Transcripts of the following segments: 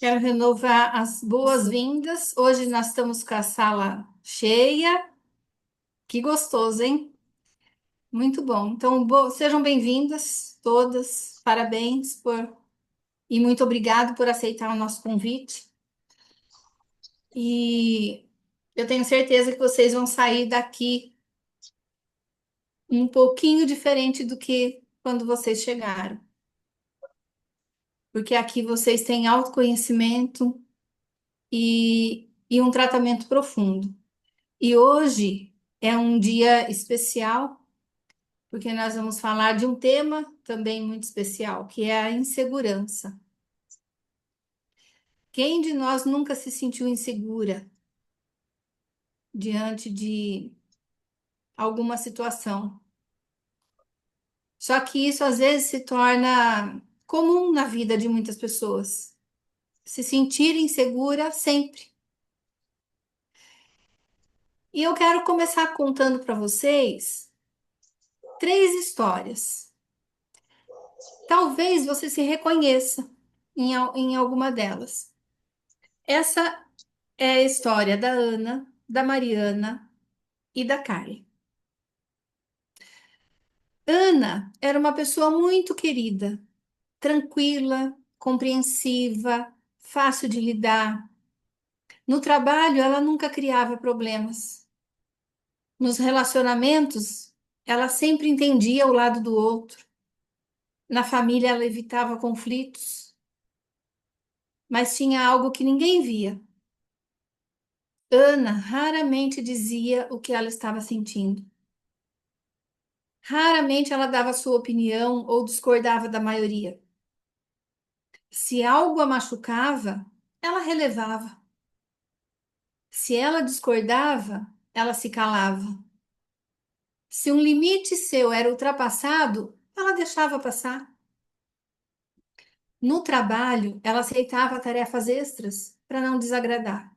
Quero renovar as boas-vindas. Hoje nós estamos com a sala cheia. Que gostoso, hein? Muito bom. Então, sejam bem-vindas todas. Parabéns e muito obrigado por aceitar o nosso convite. E eu tenho certeza que vocês vão sair daqui um pouquinho diferente do que quando vocês chegaram, porque aqui vocês têm autoconhecimento e um tratamento profundo. E hoje é um dia especial, porque nós vamos falar de um tema também muito especial, que é a insegurança. Quem de nós nunca se sentiu insegura diante de alguma situação? Só que isso às vezes se torna comum na vida de muitas pessoas. Se sentir insegura sempre. E eu quero começar contando para vocês três histórias. Talvez você se reconheça em alguma delas. Essa é a história da Ana, da Mariana e da Carla. Ana era uma pessoa muito querida, tranquila, compreensiva, fácil de lidar. No trabalho, ela nunca criava problemas. Nos relacionamentos, ela sempre entendia o lado do outro. Na família, ela evitava conflitos, mas tinha algo que ninguém via. Ana raramente dizia o que ela estava sentindo. Raramente ela dava sua opinião ou discordava da maioria. Se algo a machucava, ela relevava. Se ela discordava, ela se calava. Se um limite seu era ultrapassado, ela deixava passar. No trabalho, ela aceitava tarefas extras para não desagradar.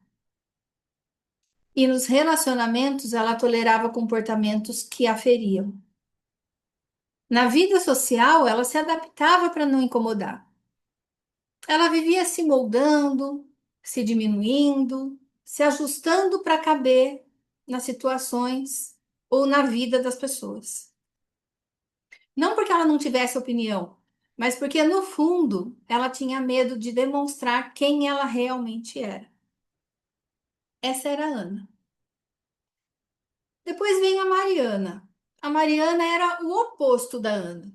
E nos relacionamentos, ela tolerava comportamentos que a feriam. Na vida social, ela se adaptava para não incomodar. Ela vivia se moldando, se diminuindo, se ajustando para caber nas situações ou na vida das pessoas. Não porque ela não tivesse opinião, mas porque no fundo ela tinha medo de demonstrar quem ela realmente era. Essa era a Ana. Depois vem a Mariana. A Mariana era o oposto da Ana.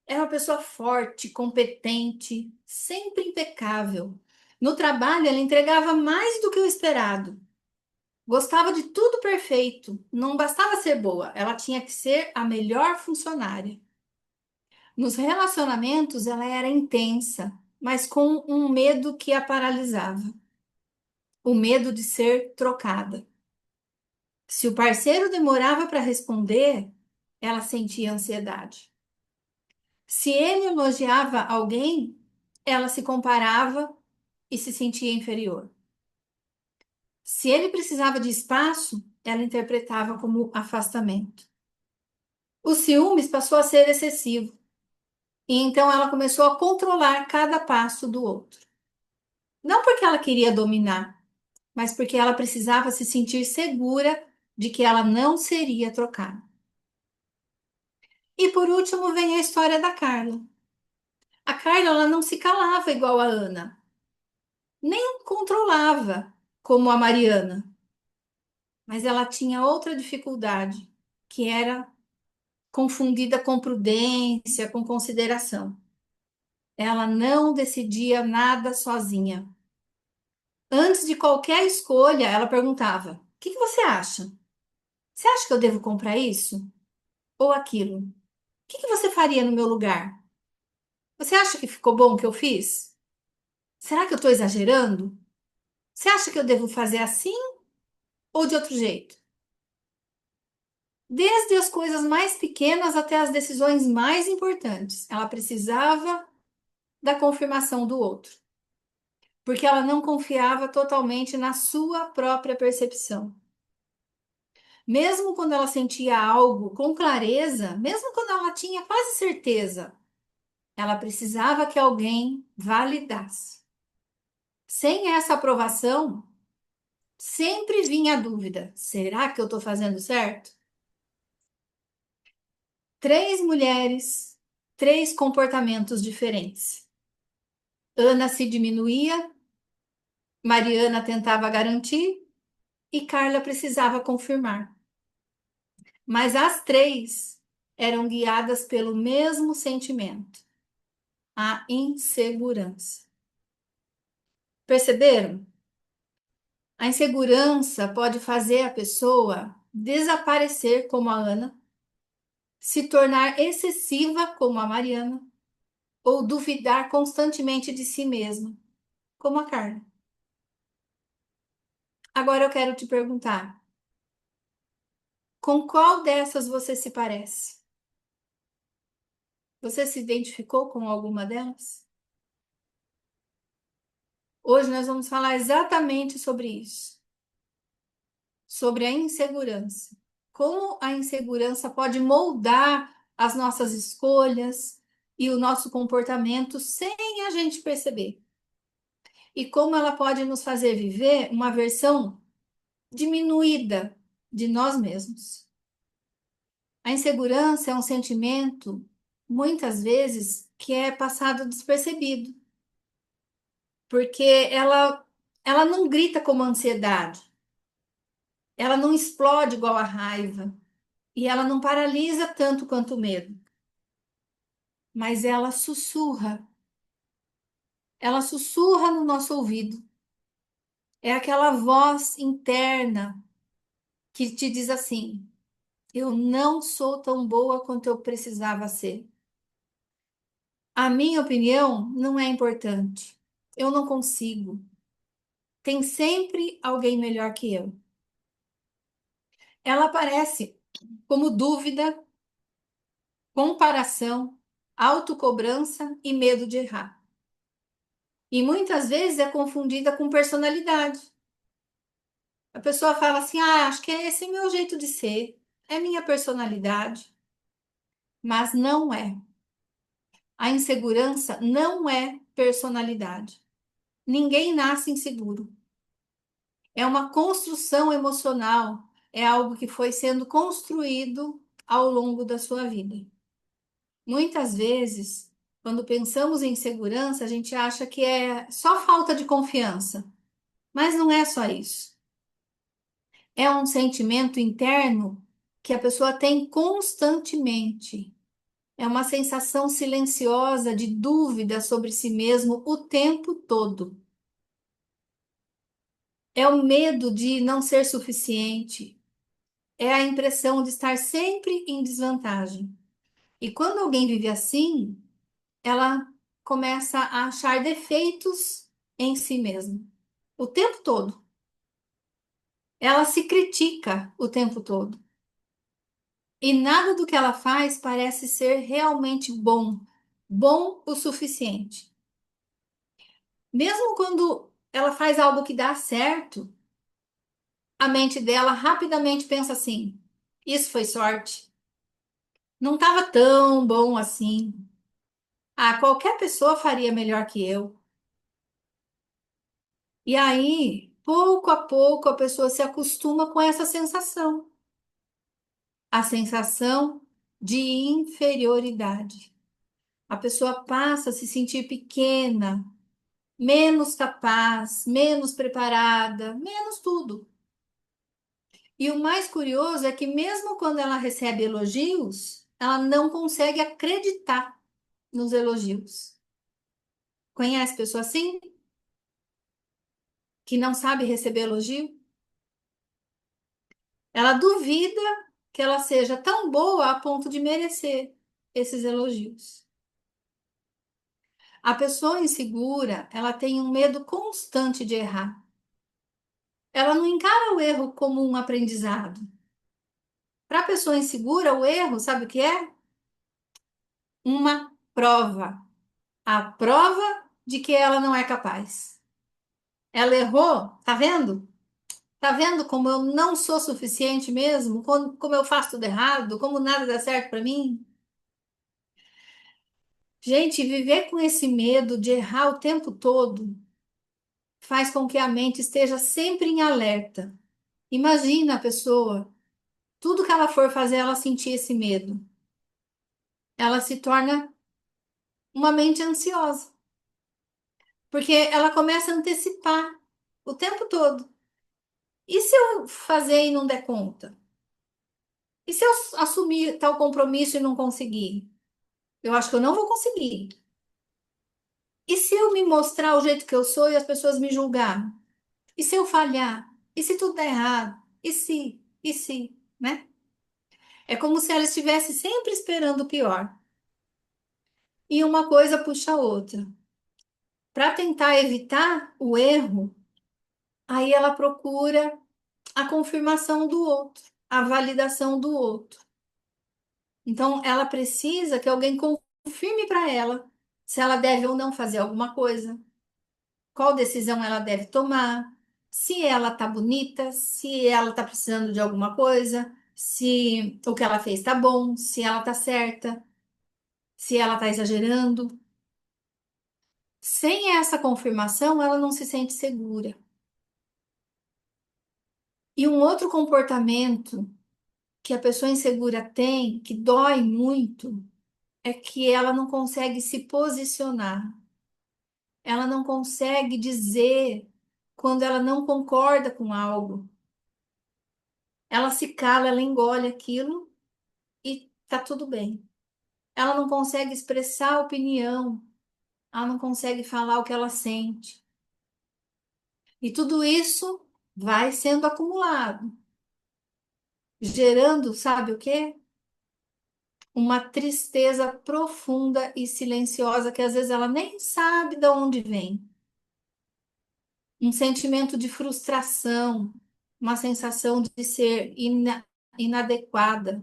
Era uma pessoa forte, competente, sempre impecável. No trabalho, ela entregava mais do que o esperado. Gostava de tudo perfeito. Não bastava ser boa, ela tinha que ser a melhor funcionária. Nos relacionamentos, ela era intensa, mas com um medo que a paralisava. O medo de ser trocada. Se o parceiro demorava para responder, ela sentia ansiedade. Se ele elogiava alguém, ela se comparava e se sentia inferior. Se ele precisava de espaço, ela interpretava como afastamento. O ciúmes passou a ser excessivo, e então ela começou a controlar cada passo do outro. Não porque ela queria dominar, mas porque ela precisava se sentir segura de que ela não seria trocada. E por último vem a história da Carla. A Carla ela não se calava igual a Ana, nem controlava como a Mariana, mas ela tinha outra dificuldade, que era confundida com prudência, com consideração. Ela não decidia nada sozinha. Antes de qualquer escolha, ela perguntava: O que que você acha? Você acha que eu devo comprar isso ou aquilo? O que que você faria no meu lugar? Você acha que ficou bom o que eu fiz? Será que eu estou exagerando? Você acha que eu devo fazer assim ou de outro jeito? Desde as coisas mais pequenas até as decisões mais importantes, ela precisava da confirmação do outro, porque ela não confiava totalmente na sua própria percepção. Mesmo quando ela sentia algo com clareza, mesmo quando ela tinha quase certeza, ela precisava que alguém validasse. Sem essa aprovação, sempre vinha a dúvida: será que eu estou fazendo certo? Três mulheres, três comportamentos diferentes. Ana se diminuía, Mariana tentava garantir e Carla precisava confirmar. Mas as três eram guiadas pelo mesmo sentimento, a insegurança. Perceberam? A insegurança pode fazer a pessoa desaparecer, como a Ana, se tornar excessiva, como a Mariana, ou duvidar constantemente de si mesma, como a Carla. Agora eu quero te perguntar: com qual dessas você se parece? Você se identificou com alguma delas? Hoje nós vamos falar exatamente sobre isso, sobre a insegurança. Como a insegurança pode moldar as nossas escolhas e o nosso comportamento sem a gente perceber. E como ela pode nos fazer viver uma versão diminuída de nós mesmos. A insegurança é um sentimento, muitas vezes, que é passado despercebido, porque ela não grita como ansiedade, ela não explode igual a raiva, e ela não paralisa tanto quanto o medo, mas ela sussurra no nosso ouvido. É aquela voz interna que te diz assim: eu não sou tão boa quanto eu precisava ser. A minha opinião não é importante. Eu não consigo. Tem sempre alguém melhor que eu. Ela aparece como dúvida, comparação, autocobrança e medo de errar. E muitas vezes é confundida com personalidade. A pessoa fala assim: ah, acho que esse é meu jeito de ser, é minha personalidade. Mas não é. A insegurança não é personalidade. Ninguém nasce inseguro. É uma construção emocional, é algo que foi sendo construído ao longo da sua vida. Muitas vezes, quando pensamos em segurança, a gente acha que é só falta de confiança, mas não é só isso. É um sentimento interno que a pessoa tem constantemente. É uma sensação silenciosa de dúvida sobre si mesmo o tempo todo. É o medo de não ser suficiente. É a impressão de estar sempre em desvantagem. E quando alguém vive assim, ela começa a achar defeitos em si mesma o tempo todo. Ela se critica o tempo todo. E nada do que ela faz parece ser realmente bom, bom o suficiente. Mesmo quando ela faz algo que dá certo, a mente dela rapidamente pensa assim: isso foi sorte. Não estava tão bom assim. Ah, qualquer pessoa faria melhor que eu. E aí, pouco a pouco, a pessoa se acostuma com essa sensação, a sensação de inferioridade. A pessoa passa a se sentir pequena, menos capaz, menos preparada, menos tudo. E o mais curioso é que, mesmo quando ela recebe elogios, ela não consegue acreditar nos elogios. Conhece pessoa assim? Que não sabe receber elogio? Ela duvida que ela seja tão boa a ponto de merecer esses elogios. A pessoa insegura, ela tem um medo constante de errar. Ela não encara o erro como um aprendizado. Para a pessoa insegura, o erro, sabe o que é? Uma prova. A prova de que ela não é capaz. Ela errou, tá vendo? Tá vendo como eu não sou suficiente mesmo? Como eu faço tudo errado? Como nada dá certo para mim? Gente, viver com esse medo de errar o tempo todo faz com que a mente esteja sempre em alerta. Imagina a pessoa, tudo que ela for fazer, ela sentir esse medo. Ela se torna uma mente ansiosa, porque ela começa a antecipar o tempo todo. E se eu fazer e não der conta? E se eu assumir tal compromisso e não conseguir? Eu acho que eu não vou conseguir. E se eu me mostrar o jeito que eu sou e as pessoas me julgar? E se eu falhar? E se tudo der errado? E se? E se? Né? É como se ela estivesse sempre esperando o pior. E uma coisa puxa a outra. Para tentar evitar o erro, aí ela procura a confirmação do outro, a validação do outro. Então, ela precisa que alguém confirme para ela se ela deve ou não fazer alguma coisa, qual decisão ela deve tomar, se ela tá bonita, se ela tá precisando de alguma coisa, se o que ela fez tá bom, se ela tá certa, se ela tá exagerando. Sem essa confirmação, ela não se sente segura. E um outro comportamento que a pessoa insegura tem, que dói muito, é que ela não consegue se posicionar. Ela não consegue dizer quando ela não concorda com algo. Ela se cala, ela engole aquilo e tá tudo bem. Ela não consegue expressar a opinião, ela não consegue falar o que ela sente. E tudo isso vai sendo acumulado, gerando, sabe o quê? Uma tristeza profunda e silenciosa que às vezes ela nem sabe de onde vem. Um sentimento de frustração, uma sensação de ser inadequada,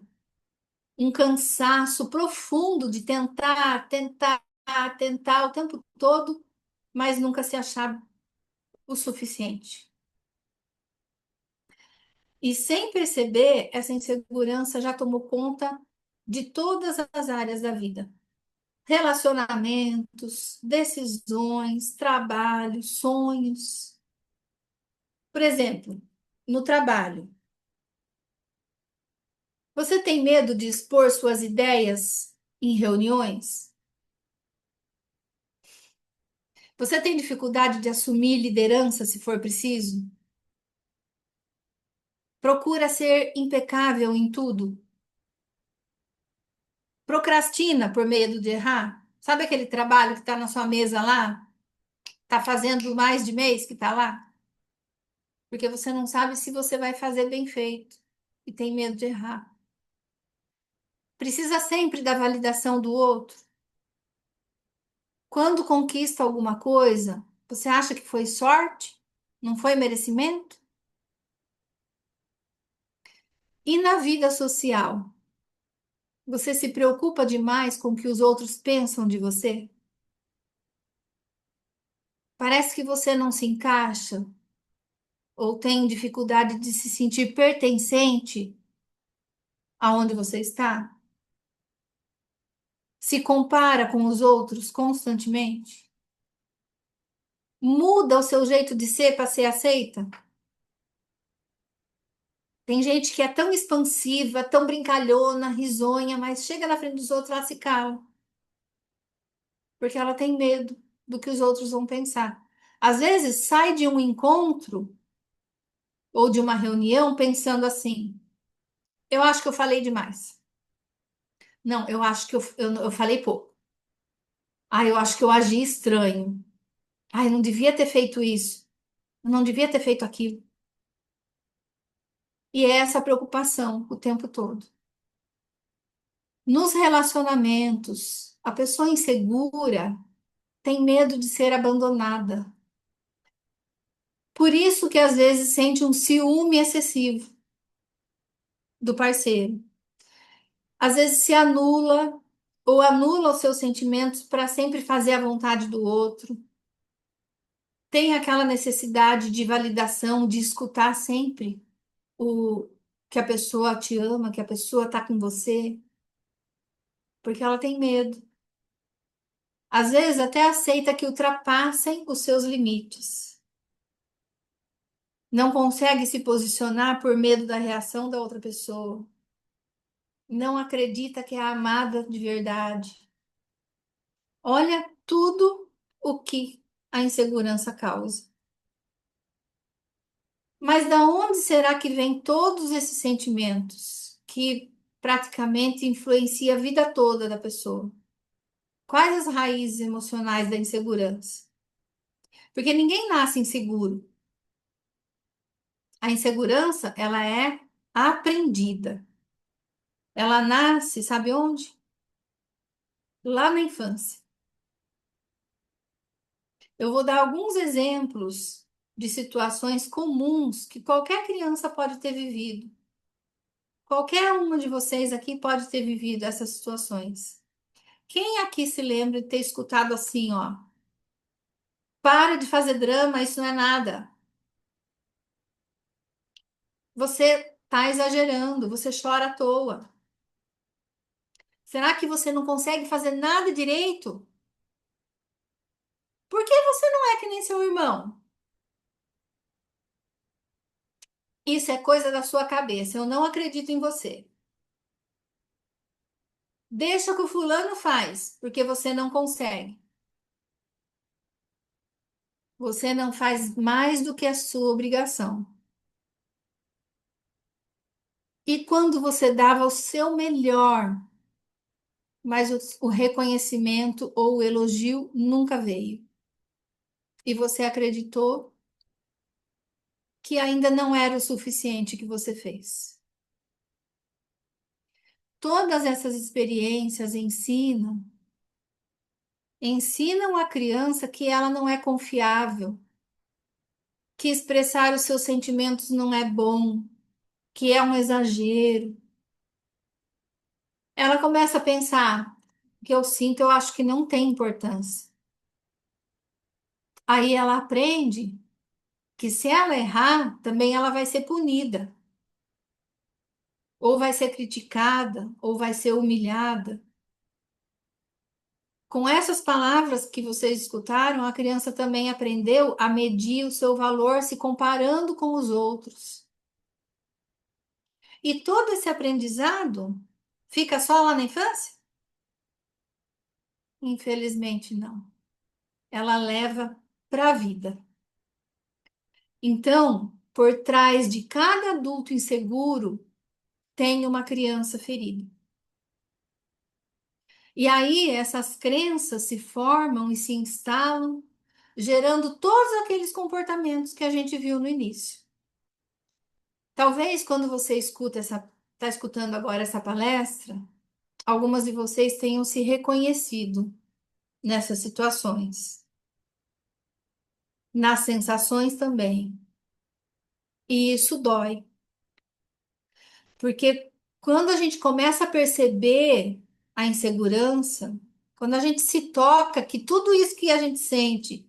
um cansaço profundo de tentar o tempo todo, mas nunca se achar o suficiente. E sem perceber, essa insegurança já tomou conta de todas as áreas da vida. Relacionamentos, decisões, trabalho, sonhos. Por exemplo, no trabalho, você tem medo de expor suas ideias em reuniões? Você tem dificuldade de assumir liderança se for preciso? Procura ser impecável em tudo? Procrastina por medo de errar? Sabe aquele trabalho que está na sua mesa lá? Está fazendo mais de mês que está lá? Porque você não sabe se você vai fazer bem feito e tem medo de errar. Precisa sempre da validação do outro. Quando conquista alguma coisa, você acha que foi sorte? Não foi merecimento? E na vida social? Você se preocupa demais com o que os outros pensam de você? Parece que você não se encaixa ou tem dificuldade de se sentir pertencente aonde você está? Se compara com os outros constantemente? Muda o seu jeito de ser para ser aceita? Tem gente que é tão expansiva, tão brincalhona, risonha, mas chega na frente dos outros, ela se cala, porque ela tem medo do que os outros vão pensar. Às vezes sai de um encontro ou de uma reunião pensando assim: eu acho que eu falei demais. Não, eu acho que eu falei pouco. Ah, eu acho que eu agi estranho. Ah, eu não devia ter feito isso. Eu não devia ter feito aquilo. E é essa preocupação o tempo todo. Nos relacionamentos, a pessoa insegura tem medo de ser abandonada. Por isso que às vezes sente um ciúme excessivo do parceiro. Às vezes se anula ou anula os seus sentimentos para sempre fazer a vontade do outro. Tem aquela necessidade de validação, de escutar sempre o que a pessoa te ama, que a pessoa está com você, porque ela tem medo. Às vezes até aceita que ultrapassem os seus limites. não consegue se posicionar por medo da reação da outra pessoa, não acredita que é amada de verdade. Olha tudo o que a insegurança causa. Mas da onde será que vem todos esses sentimentos que praticamente influenciam a vida toda da pessoa? Quais as raízes emocionais da insegurança? Porque ninguém nasce inseguro. A insegurança, ela é aprendida. Ela nasce, sabe onde? Lá na infância. Eu vou dar alguns exemplos de situações comuns que qualquer criança pode ter vivido. Qualquer uma de vocês aqui pode ter vivido essas situações. Quem aqui se lembra de ter escutado assim, ó? Para de fazer drama, isso não é nada. Você está exagerando, você chora à toa. Será que você não consegue fazer nada direito? Por que você não é que nem seu irmão? Isso é coisa da sua cabeça. Eu não acredito em você. Deixa o que o fulano faz, porque você não consegue. Você não faz mais do que a sua obrigação. E quando você dava o seu melhor, mas o reconhecimento ou o elogio nunca veio. E você acreditou que ainda não era o suficiente que você fez. Todas essas experiências ensinam a criança que ela não é confiável, que expressar os seus sentimentos não é bom, que é um exagero. Ela começa a pensar: o que eu sinto, eu acho que não tem importância. Aí ela aprende que se ela errar, também ela vai ser punida, ou vai ser criticada, ou vai ser humilhada. Com essas palavras que vocês escutaram, a criança também aprendeu a medir o seu valor se comparando com os outros. E todo esse aprendizado fica só lá na infância? Infelizmente, não. Ela leva para a vida. Então, por trás de cada adulto inseguro, tem uma criança ferida. E aí, essas crenças se formam e se instalam, gerando todos aqueles comportamentos que a gente viu no início. Talvez quando você está escutando agora essa palestra, algumas de vocês tenham se reconhecido nessas situações, nas sensações também. E isso dói, porque quando a gente começa a perceber a insegurança, quando a gente se toca que tudo isso que a gente sente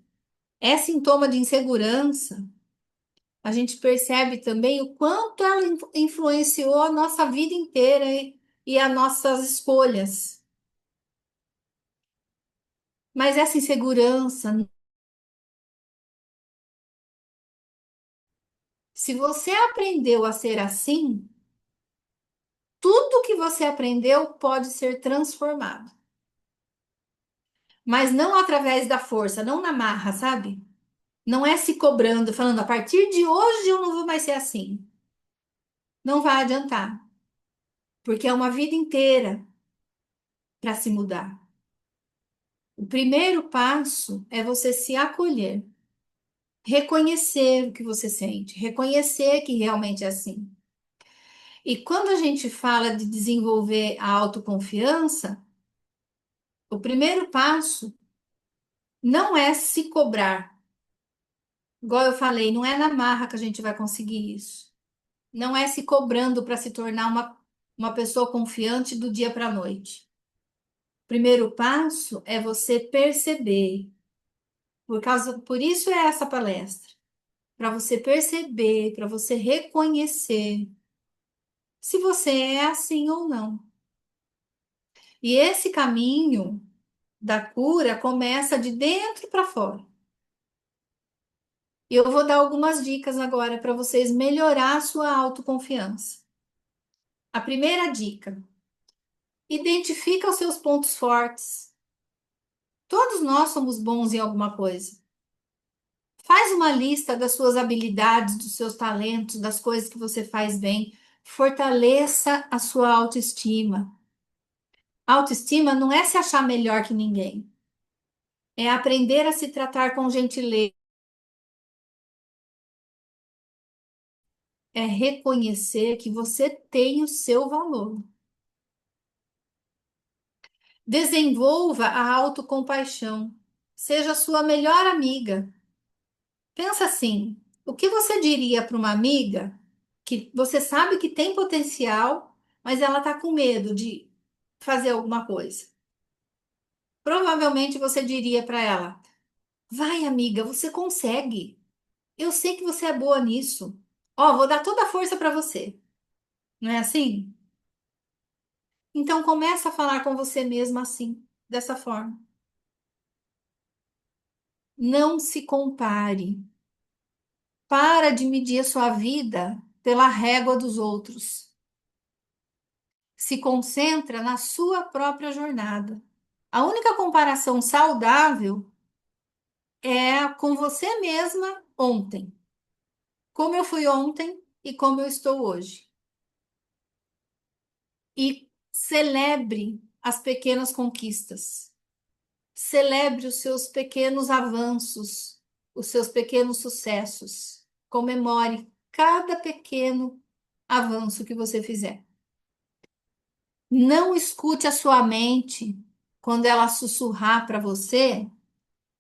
é sintoma de insegurança, a gente percebe também o quanto ela influenciou a nossa vida inteira e as nossas escolhas. Mas essa insegurança, se você aprendeu a ser assim, tudo que você aprendeu pode ser transformado. Mas não através da força, não na marra, sabe? Não é se cobrando, falando a partir de hoje eu não vou mais ser assim. Não vai adiantar, porque é uma vida inteira para se mudar. O primeiro passo é você se acolher, reconhecer o que você sente, reconhecer que realmente é assim. E quando a gente fala de desenvolver a autoconfiança, o primeiro passo não é se cobrar. Igual eu falei, não é na marra que a gente vai conseguir isso. Não é se cobrando para se tornar uma pessoa confiante do dia para a noite. O primeiro passo é você perceber. Por isso é essa palestra. Para você perceber, para você reconhecer se você é assim ou não. E esse caminho da cura começa de dentro para fora. E eu vou dar algumas dicas agora para vocês melhorar a sua autoconfiança. A primeira dica: identifica os seus pontos fortes. Todos nós somos bons em alguma coisa. Faz uma lista das suas habilidades, dos seus talentos, das coisas que você faz bem. Fortaleça a sua autoestima. Autoestima não é se achar melhor que ninguém, é aprender a se tratar com gentileza, é reconhecer que você tem o seu valor. Desenvolva a autocompaixão. Seja sua melhor amiga. Pensa assim: o que você diria para uma amiga que você sabe que tem potencial, mas ela está com medo de fazer alguma coisa? Provavelmente você diria para ela: vai, amiga, você consegue. Eu sei que você é boa nisso. Ó, vou dar toda a força para você. Não é assim? Então começa a falar com você mesma assim, dessa forma. Não se compare. Para de medir a sua vida pela régua dos outros. Se concentra na sua própria jornada. A única comparação saudável é com você mesma ontem. Como eu fui ontem e como eu estou hoje. E celebre as pequenas conquistas. Celebre os seus pequenos avanços, os seus pequenos sucessos. Comemore cada pequeno avanço que você fizer. Não escute a sua mente quando ela sussurrar para você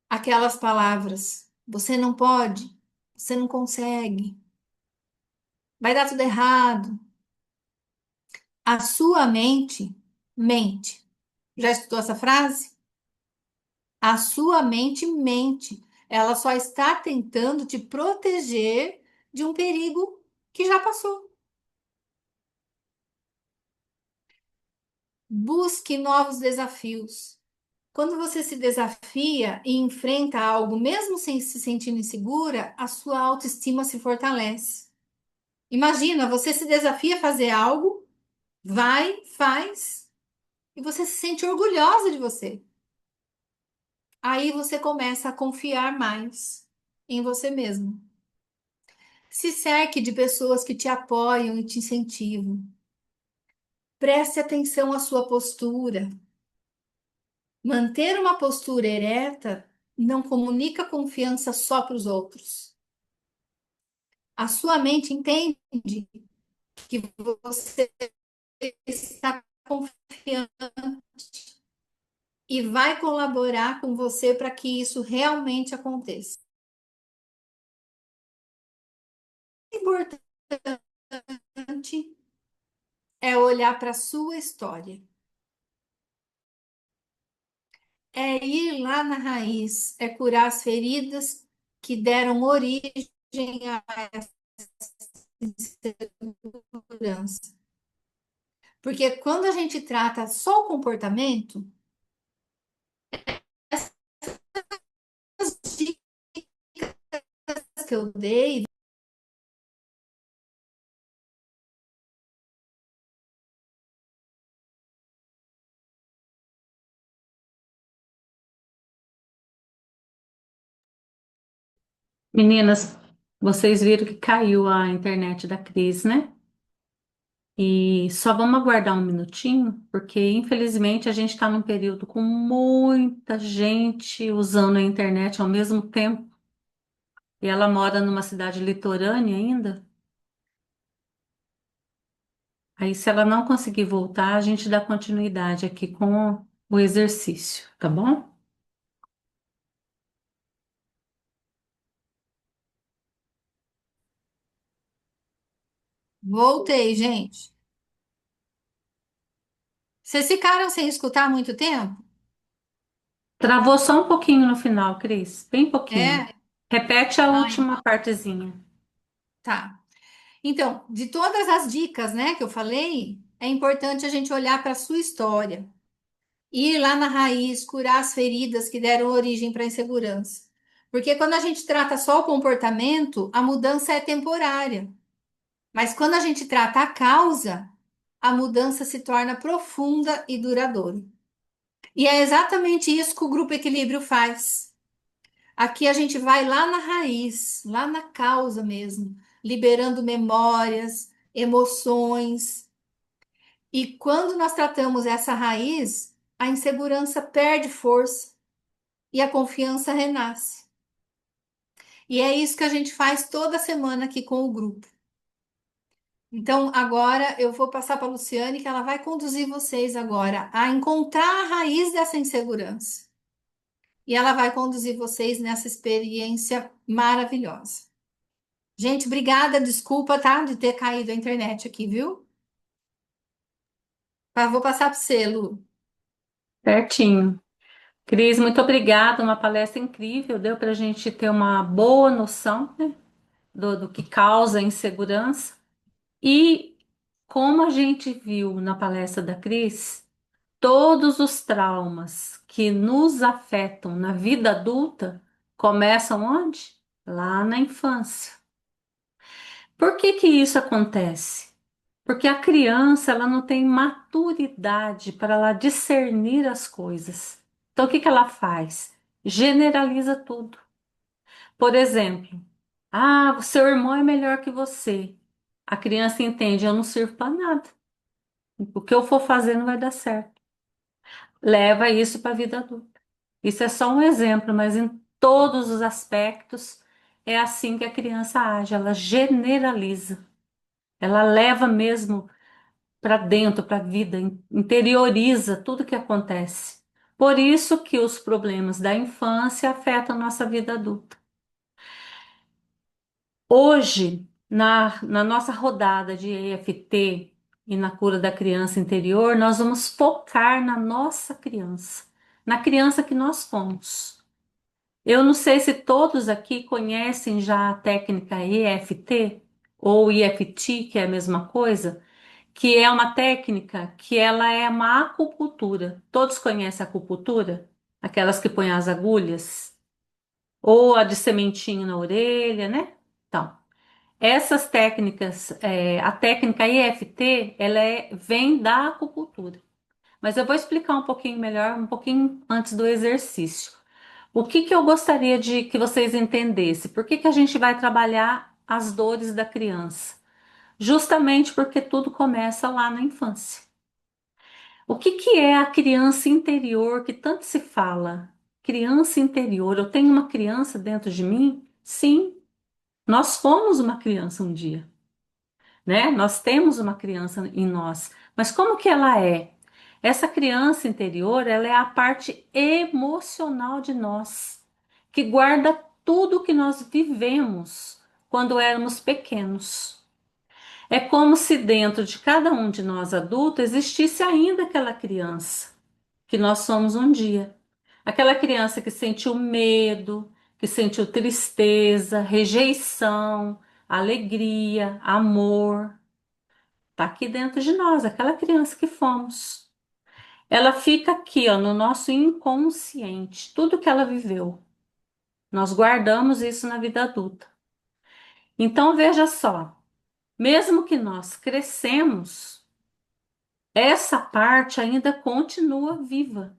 aquelas palavras. Você não pode, você não consegue, vai dar tudo errado. A sua mente mente. Já escutou essa frase? A sua mente mente. Ela só está tentando te proteger de um perigo que já passou. Busque novos desafios. Quando você se desafia e enfrenta algo, mesmo sem se sentir insegura, a sua autoestima se fortalece. Imagina, você se desafia a fazer algo, vai, faz, e você se sente orgulhosa de você. Aí você começa a confiar mais em você mesmo. Se cerque de pessoas que te apoiam e te incentivam. Preste atenção à sua postura. Manter uma postura ereta não comunica confiança só para os outros. A sua mente entende que você está confiante e vai colaborar com você para que isso realmente aconteça. O importante é olhar para a sua história, é ir lá na raiz, é curar as feridas que deram origem à insegurança. Porque quando a gente trata só o comportamento, essas dicas que eu dei. Meninas, vocês viram que caiu a internet da Cris, né? E só vamos aguardar um minutinho, porque infelizmente a gente está num período com muita gente usando a internet ao mesmo tempo. E ela mora numa cidade litorânea ainda. Aí, se ela não conseguir voltar, a gente dá continuidade aqui com o exercício, tá bom? Voltei, gente. Vocês ficaram sem escutar há muito tempo? Travou só um pouquinho no final, Cris, bem pouquinho. É? Repete a Ai, última partezinha. tá. Então, de todas as dicas, né, que eu falei, é importante a gente olhar para a sua história, ir lá na raiz, curar as feridas que deram origem para a insegurança. Porque quando a gente trata só o comportamento, a mudança é temporária. Mas quando a gente trata a causa, a mudança se torna profunda e duradoura. E é exatamente isso que o Grupo Equilíbrio faz. Aqui a gente vai lá na raiz, lá na causa mesmo, liberando memórias, emoções. E quando nós tratamos essa raiz, a insegurança perde força e a confiança renasce. E é isso que a gente faz toda semana aqui com o grupo. Então, agora eu vou passar para a Luciane, que ela vai conduzir vocês agora a encontrar a raiz dessa insegurança. E ela vai conduzir vocês nessa experiência maravilhosa. Gente, obrigada, desculpa, tá, de ter caído a internet aqui, viu? Vou passar para você, Lu. Certinho. Cris, muito obrigada. Uma palestra incrível. Deu para a gente ter uma boa noção, né, do que causa insegurança. E como a gente viu na palestra da Cris, todos os traumas que nos afetam na vida adulta começam onde? Lá na infância. Por que que isso acontece? Porque a criança ela não tem maturidade para ela discernir as coisas. Então o que que ela faz? Generaliza tudo. Por exemplo, o seu irmão é melhor que você. A criança entende, eu não sirvo para nada. O que eu for fazer não vai dar certo. Leva isso para a vida adulta. Isso é só um exemplo, mas em todos os aspectos é assim que a criança age, ela generaliza, ela leva mesmo para dentro, para a vida, interioriza tudo que acontece. Por isso que os problemas da infância afetam a nossa vida adulta. Hoje, na nossa rodada de EFT e na cura da criança interior, nós vamos focar na nossa criança, na criança que nós fomos. Eu não sei se todos aqui conhecem já a técnica EFT ou EFT, que é a mesma coisa, que é uma técnica que ela é uma acupuntura. Todos conhecem a acupuntura? Aquelas que põem as agulhas? Ou a de sementinho na orelha, né? Então, essas técnicas, a técnica EFT, vem da acupuntura. Mas eu vou explicar um pouquinho melhor, um pouquinho antes do exercício. O que que eu gostaria de que vocês entendessem? Por que que a gente vai trabalhar as dores da criança? Justamente porque tudo começa lá na infância. O que que é a criança interior que tanto se fala? Criança interior. Eu tenho uma criança dentro de mim? Sim, nós fomos uma criança um dia, né? Nós temos uma criança em nós. Mas como que ela é? Essa criança interior, ela é a parte emocional de nós, que guarda tudo que nós vivemos quando éramos pequenos. É como se dentro de cada um de nós adultos existisse ainda aquela criança que nós somos um dia. Aquela criança que sentiu medo, que sentiu tristeza, rejeição, alegria, amor. Está aqui dentro de nós, aquela criança que fomos. Ela fica aqui, ó, no nosso inconsciente, tudo que ela viveu. Nós guardamos isso na vida adulta. Então veja só, mesmo que nós crescemos, essa parte ainda continua viva.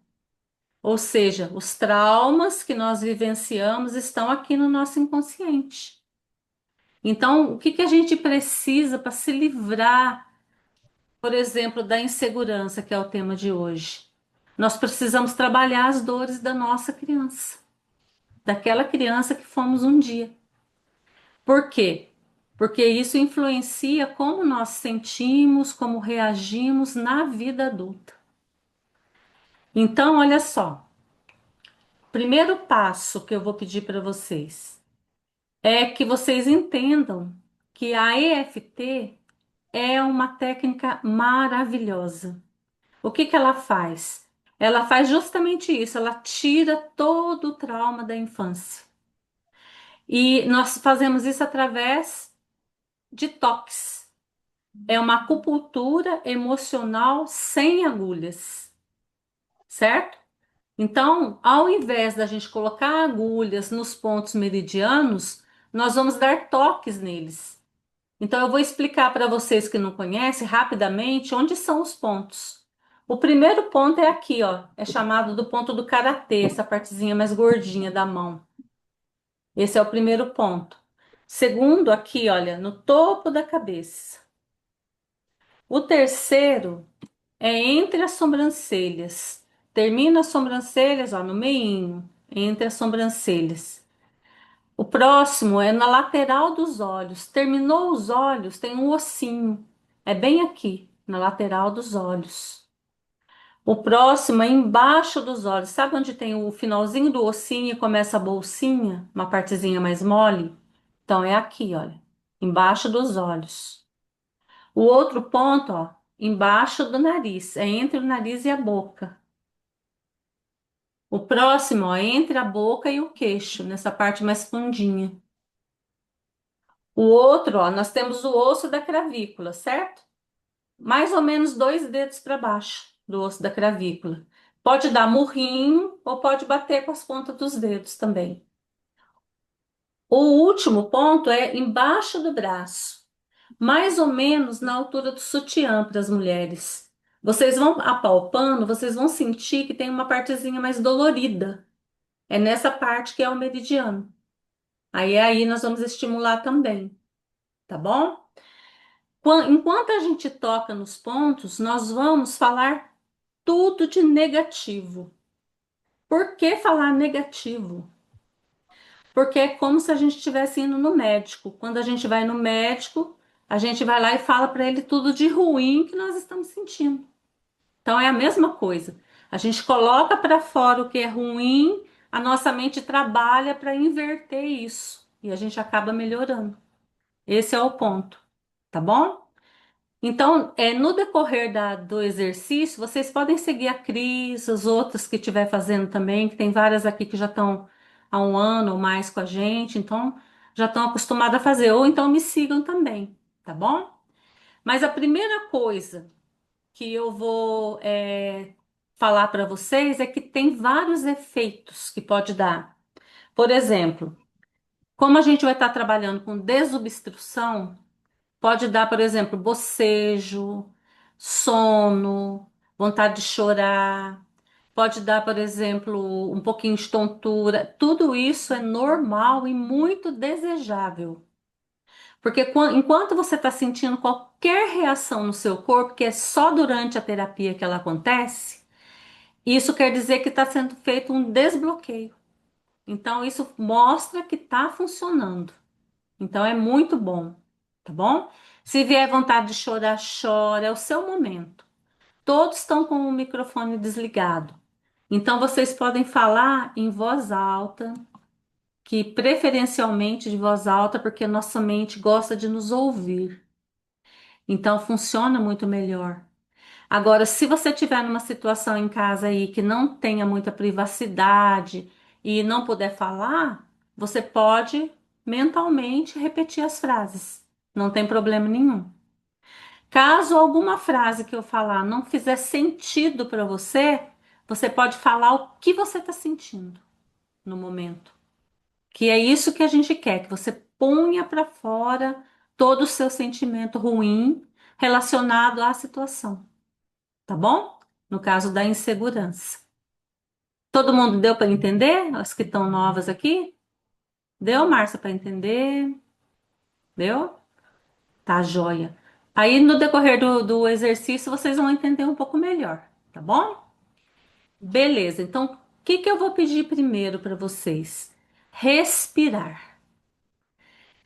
Ou seja, os traumas que nós vivenciamos estão aqui no nosso inconsciente. Então, o que que a gente precisa para se livrar, por exemplo, da insegurança, que é o tema de hoje? Nós precisamos trabalhar as dores da nossa criança, daquela criança que fomos um dia. Por quê? Porque isso influencia como nós sentimos, como reagimos na vida adulta. Então, olha só, primeiro passo que eu vou pedir para vocês é que vocês entendam que a EFT é uma técnica maravilhosa. O que que ela faz? Ela faz justamente isso, ela tira todo o trauma da infância. E nós fazemos isso através de toques. É uma acupuntura emocional sem agulhas, certo? Então, ao invés da gente colocar agulhas nos pontos meridianos, nós vamos dar toques neles. Então, eu vou explicar para vocês que não conhecem rapidamente onde são os pontos. O primeiro ponto é aqui, ó, é chamado do ponto do karatê, essa partezinha mais gordinha da mão. Esse é o primeiro ponto. Segundo, aqui, olha, no topo da cabeça. O terceiro é entre as sobrancelhas. Termina as sobrancelhas, ó, no meinho, entre as sobrancelhas. O próximo é na lateral dos olhos. Terminou os olhos, tem um ossinho. É bem aqui, na lateral dos olhos. O próximo é embaixo dos olhos. Sabe onde tem o finalzinho do ossinho e começa a bolsinha? Uma partezinha mais mole? Então é aqui, olha, embaixo dos olhos. O outro ponto, ó, embaixo do nariz, é entre o nariz e a boca. O próximo, ó, é entre a boca e o queixo, nessa parte mais fundinha. O outro, ó, nós temos o osso da cravícula, certo? Mais ou menos 2 dedos para baixo do osso da cravícula. Pode dar murrinho ou pode bater com as pontas dos dedos também. O último ponto é embaixo do braço, mais ou menos na altura do sutiã para as mulheres. Vocês vão apalpando, vocês vão sentir que tem uma partezinha mais dolorida. É nessa parte que é o meridiano. Aí nós vamos estimular também, tá bom? Enquanto a gente toca nos pontos, nós vamos falar tudo de negativo. Por que falar negativo? Porque é como se a gente estivesse indo no médico. Quando a gente vai no médico, a gente vai lá e fala para ele tudo de ruim que nós estamos sentindo. Então é a mesma coisa. A gente coloca para fora o que é ruim, a nossa mente trabalha para inverter isso e a gente acaba melhorando. Esse é o ponto, tá bom? Então, no decorrer do exercício, vocês podem seguir a Cris, as outras que estiver fazendo também, que tem várias aqui que já estão há um ano ou mais com a gente, então já estão acostumadas a fazer, ou então me sigam também, tá bom? Mas a primeira coisa que eu vou falar para vocês é que tem vários efeitos que pode dar. Por exemplo, como a gente vai estar trabalhando com desobstrução, pode dar, por exemplo, bocejo, sono, vontade de chorar. Pode dar, por exemplo, um pouquinho de tontura. Tudo isso é normal e muito desejável. Porque enquanto você está sentindo qualquer reação no seu corpo, que é só durante a terapia que ela acontece, isso quer dizer que está sendo feito um desbloqueio. Então, isso mostra que está funcionando. Então é muito bom, tá bom? Se vier vontade de chorar, chora, é o seu momento. Todos estão com o microfone desligado. Então vocês podem falar em voz alta, que preferencialmente de voz alta, porque nossa mente gosta de nos ouvir. Então funciona muito melhor. Agora, se você tiver numa situação em casa aí que não tenha muita privacidade e não puder falar, você pode mentalmente repetir as frases. Não tem problema nenhum. Caso alguma frase que eu falar não fizer sentido para você, você pode falar o que você está sentindo no momento. Que é isso que a gente quer, que você ponha para fora todo o seu sentimento ruim relacionado à situação. Tá bom? No caso da insegurança. Todo mundo deu para entender? As que estão novas aqui? Deu, Márcia, para entender? Deu? Tá, joia. Aí no decorrer do exercício vocês vão entender um pouco melhor, tá bom? Beleza, então o que que eu vou pedir primeiro para vocês? Respirar.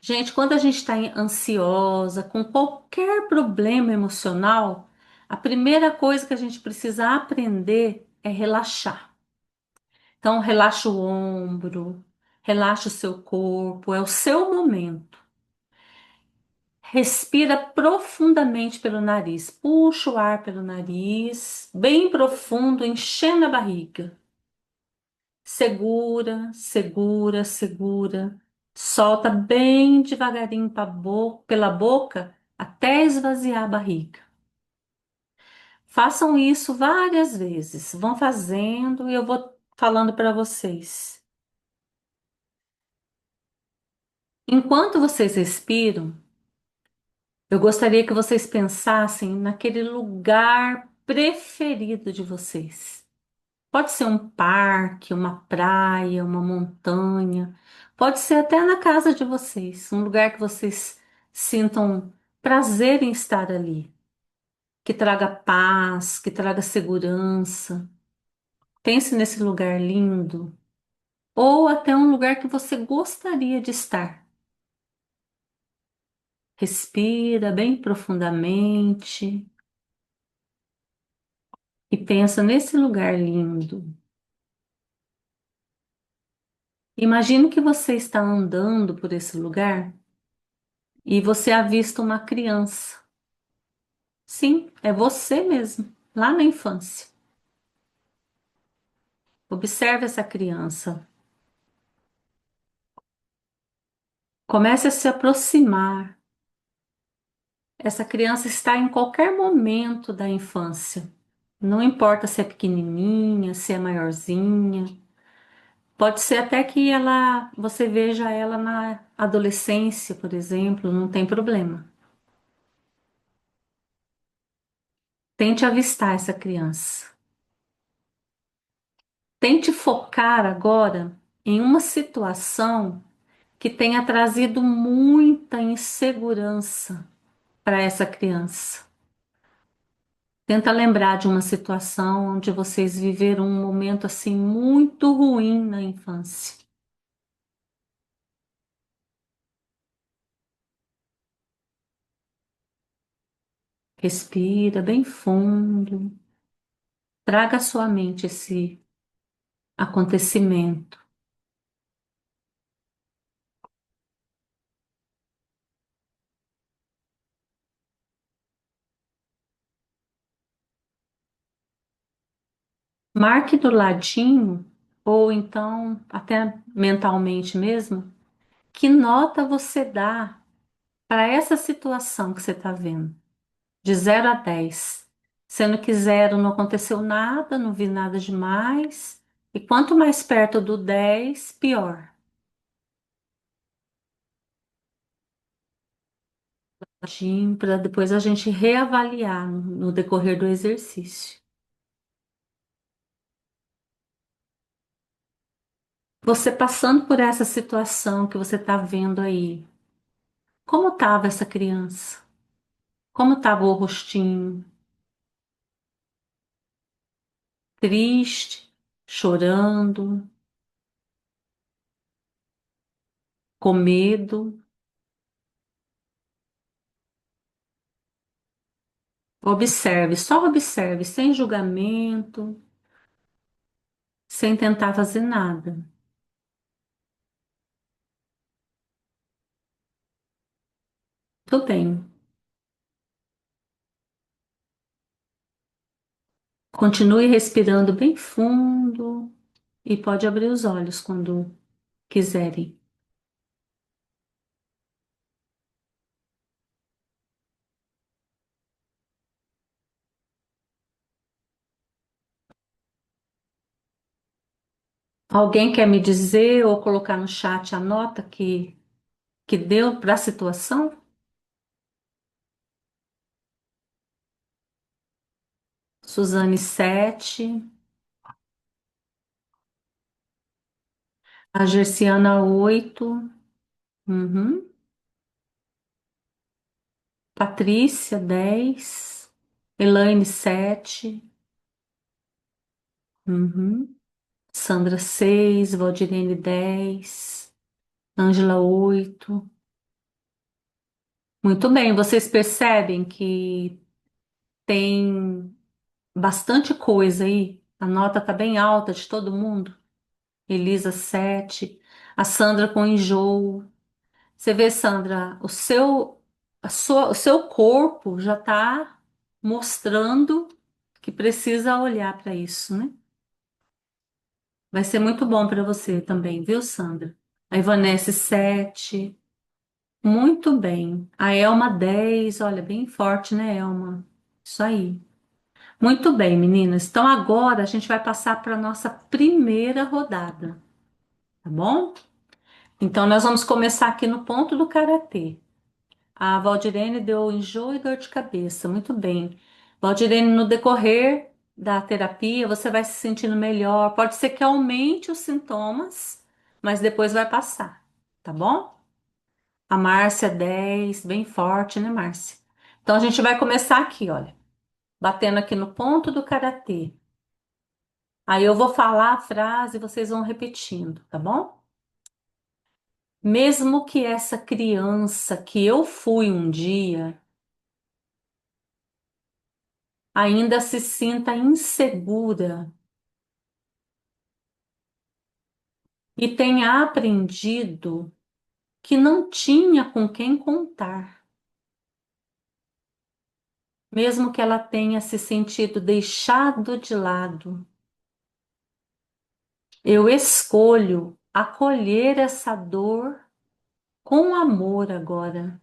Gente, quando a gente está ansiosa, com qualquer problema emocional, a primeira coisa que a gente precisa aprender é relaxar. Então, relaxa o ombro, relaxa o seu corpo, é o seu momento. Respira profundamente pelo nariz, puxa o ar pelo nariz, bem profundo, enchendo a barriga. Segura, segura, segura. Solta bem devagarinho pela boca até esvaziar a barriga. Façam isso várias vezes. Vão fazendo e eu vou falando para vocês. Enquanto vocês respiram, eu gostaria que vocês pensassem naquele lugar preferido de vocês. Pode ser um parque, uma praia, uma montanha, pode ser até na casa de vocês, um lugar que vocês sintam prazer em estar ali, que traga paz, que traga segurança. Pense nesse lugar lindo, ou até um lugar que você gostaria de estar. Respira bem profundamente e pensa nesse lugar lindo. Imagine que você está andando por esse lugar e você avista uma criança. Sim, é você mesmo, lá na infância. Observe essa criança. Comece a se aproximar. Essa criança está em qualquer momento da infância. Não importa se é pequenininha, se é maiorzinha. Pode ser até que você veja ela na adolescência, por exemplo, não tem problema. Tente avistar essa criança. Tente focar agora em uma situação que tenha trazido muita insegurança para essa criança. Tenta lembrar de uma situação onde vocês viveram um momento assim muito ruim na infância. Respira bem fundo. Traga à sua mente esse acontecimento. Marque do ladinho, ou então até mentalmente mesmo, que nota você dá para essa situação que você está vendo, de 0 a 10. Sendo que 0 não aconteceu nada, não vi nada demais, e quanto mais perto do 10, pior. Para depois a gente reavaliar no decorrer do exercício. Você passando por essa situação que você está vendo aí, como estava essa criança? Como estava o rostinho? Triste, chorando, com medo? Observe, só observe, sem julgamento, sem tentar fazer nada. Tudo bem. Continue respirando bem fundo e pode abrir os olhos quando quiserem. Alguém quer me dizer ou colocar no chat a nota que deu para a situação? Suzane 7, a Gerciana 8, uhum. Patrícia 10, Elaine 7, uhum. Sandra 6, Valdirene 10, Ângela 8. Muito bem, vocês percebem que tem bastante coisa aí. A nota tá bem alta de todo mundo. Elisa 7, a Sandra com enjoo. Você vê, Sandra, o seu corpo já está mostrando que precisa olhar para isso, né? Vai ser muito bom para você também, viu, Sandra? A Ivanesse 7, muito bem. A Elma 10, olha, bem forte, né, Elma? Isso aí. Muito bem, meninas. Então agora a gente vai passar para a nossa primeira rodada, tá bom? Então nós vamos começar aqui no ponto do karatê. A Valdirene deu enjoo e dor de cabeça. Muito bem. Valdirene, no decorrer da terapia, você vai se sentindo melhor. Pode ser que aumente os sintomas, mas depois vai passar, tá bom? A Márcia 10, bem forte, né, Márcia? Então a gente vai começar aqui, olha, batendo aqui no ponto do karatê. Aí eu vou falar a frase e vocês vão repetindo, tá bom? Mesmo que essa criança que eu fui um dia ainda se sinta insegura e tenha aprendido que não tinha com quem contar, mesmo que ela tenha se sentido deixado de lado, eu escolho acolher essa dor com amor agora,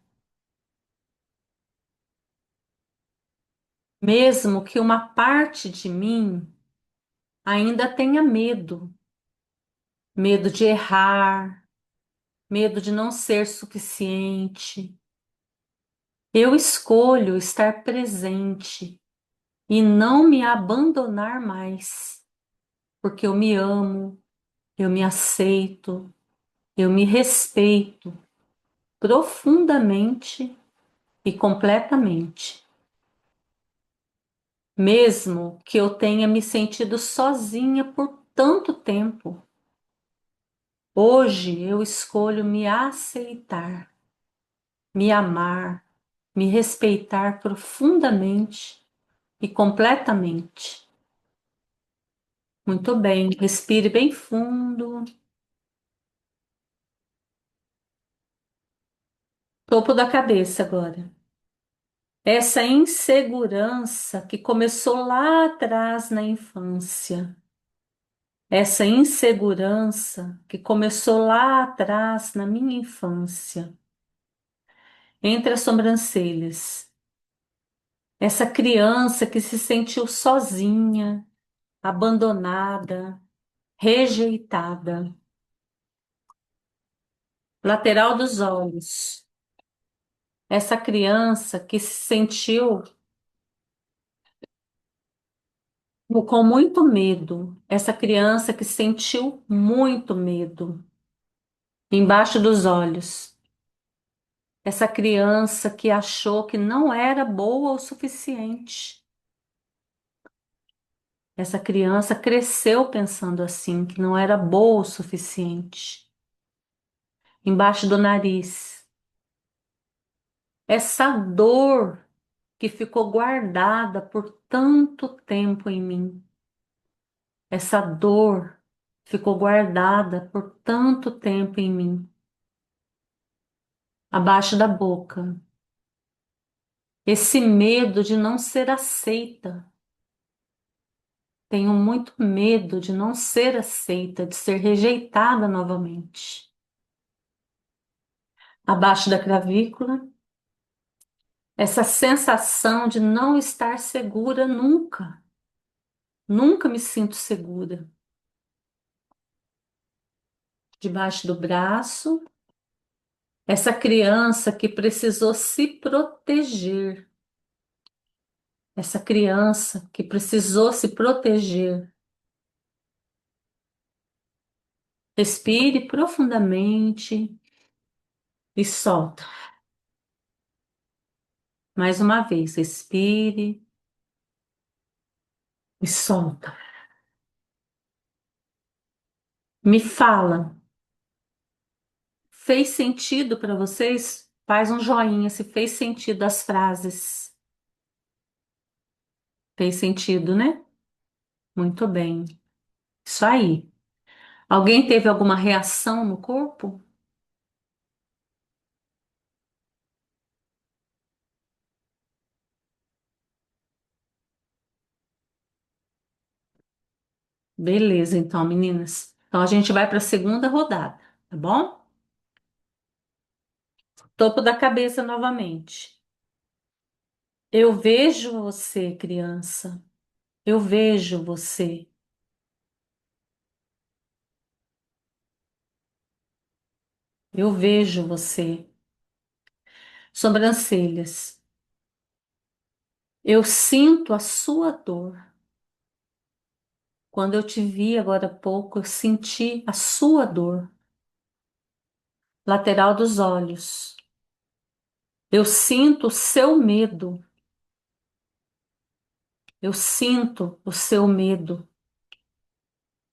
mesmo que uma parte de mim ainda tenha medo, medo de errar, medo de não ser suficiente. Eu escolho estar presente e não me abandonar mais, porque eu me amo, eu me aceito, eu me respeito profundamente e completamente. Mesmo que eu tenha me sentido sozinha por tanto tempo, hoje eu escolho me aceitar, me amar, me respeitar profundamente e completamente. Muito bem, respire bem fundo. Topo da cabeça agora. Essa insegurança que começou lá atrás na infância. Essa insegurança que começou lá atrás na minha infância. Entre as sobrancelhas. Essa criança que se sentiu sozinha, abandonada, rejeitada. Lateral dos olhos. Essa criança que se sentiu com muito medo, essa criança que sentiu muito medo, embaixo dos olhos, essa criança que achou que não era boa o suficiente, essa criança cresceu pensando assim, que não era boa o suficiente, embaixo do nariz, essa dor que ficou guardada por tanto tempo em mim, essa dor ficou guardada por tanto tempo em mim. Abaixo da boca. Esse medo de não ser aceita. Tenho muito medo de não ser aceita, de ser rejeitada novamente. Abaixo da clavícula, essa sensação de não estar segura nunca. Nunca me sinto segura. Debaixo do braço, essa criança que precisou se proteger. Essa criança que precisou se proteger. Respire profundamente e solta. Mais uma vez, respire e solta. Me fala, fez sentido para vocês? Faz um joinha se fez sentido as frases. Fez sentido, né? Muito bem. Isso aí. Alguém teve alguma reação no corpo? Beleza, então, meninas. Então a gente vai para a segunda rodada, tá bom? Topo da cabeça novamente. Eu vejo você, criança. Eu vejo você. Eu vejo você. Sobrancelhas. Eu sinto a sua dor. Quando eu te vi agora há pouco, eu senti a sua dor. Lateral dos olhos. Eu sinto o seu medo. Eu sinto o seu medo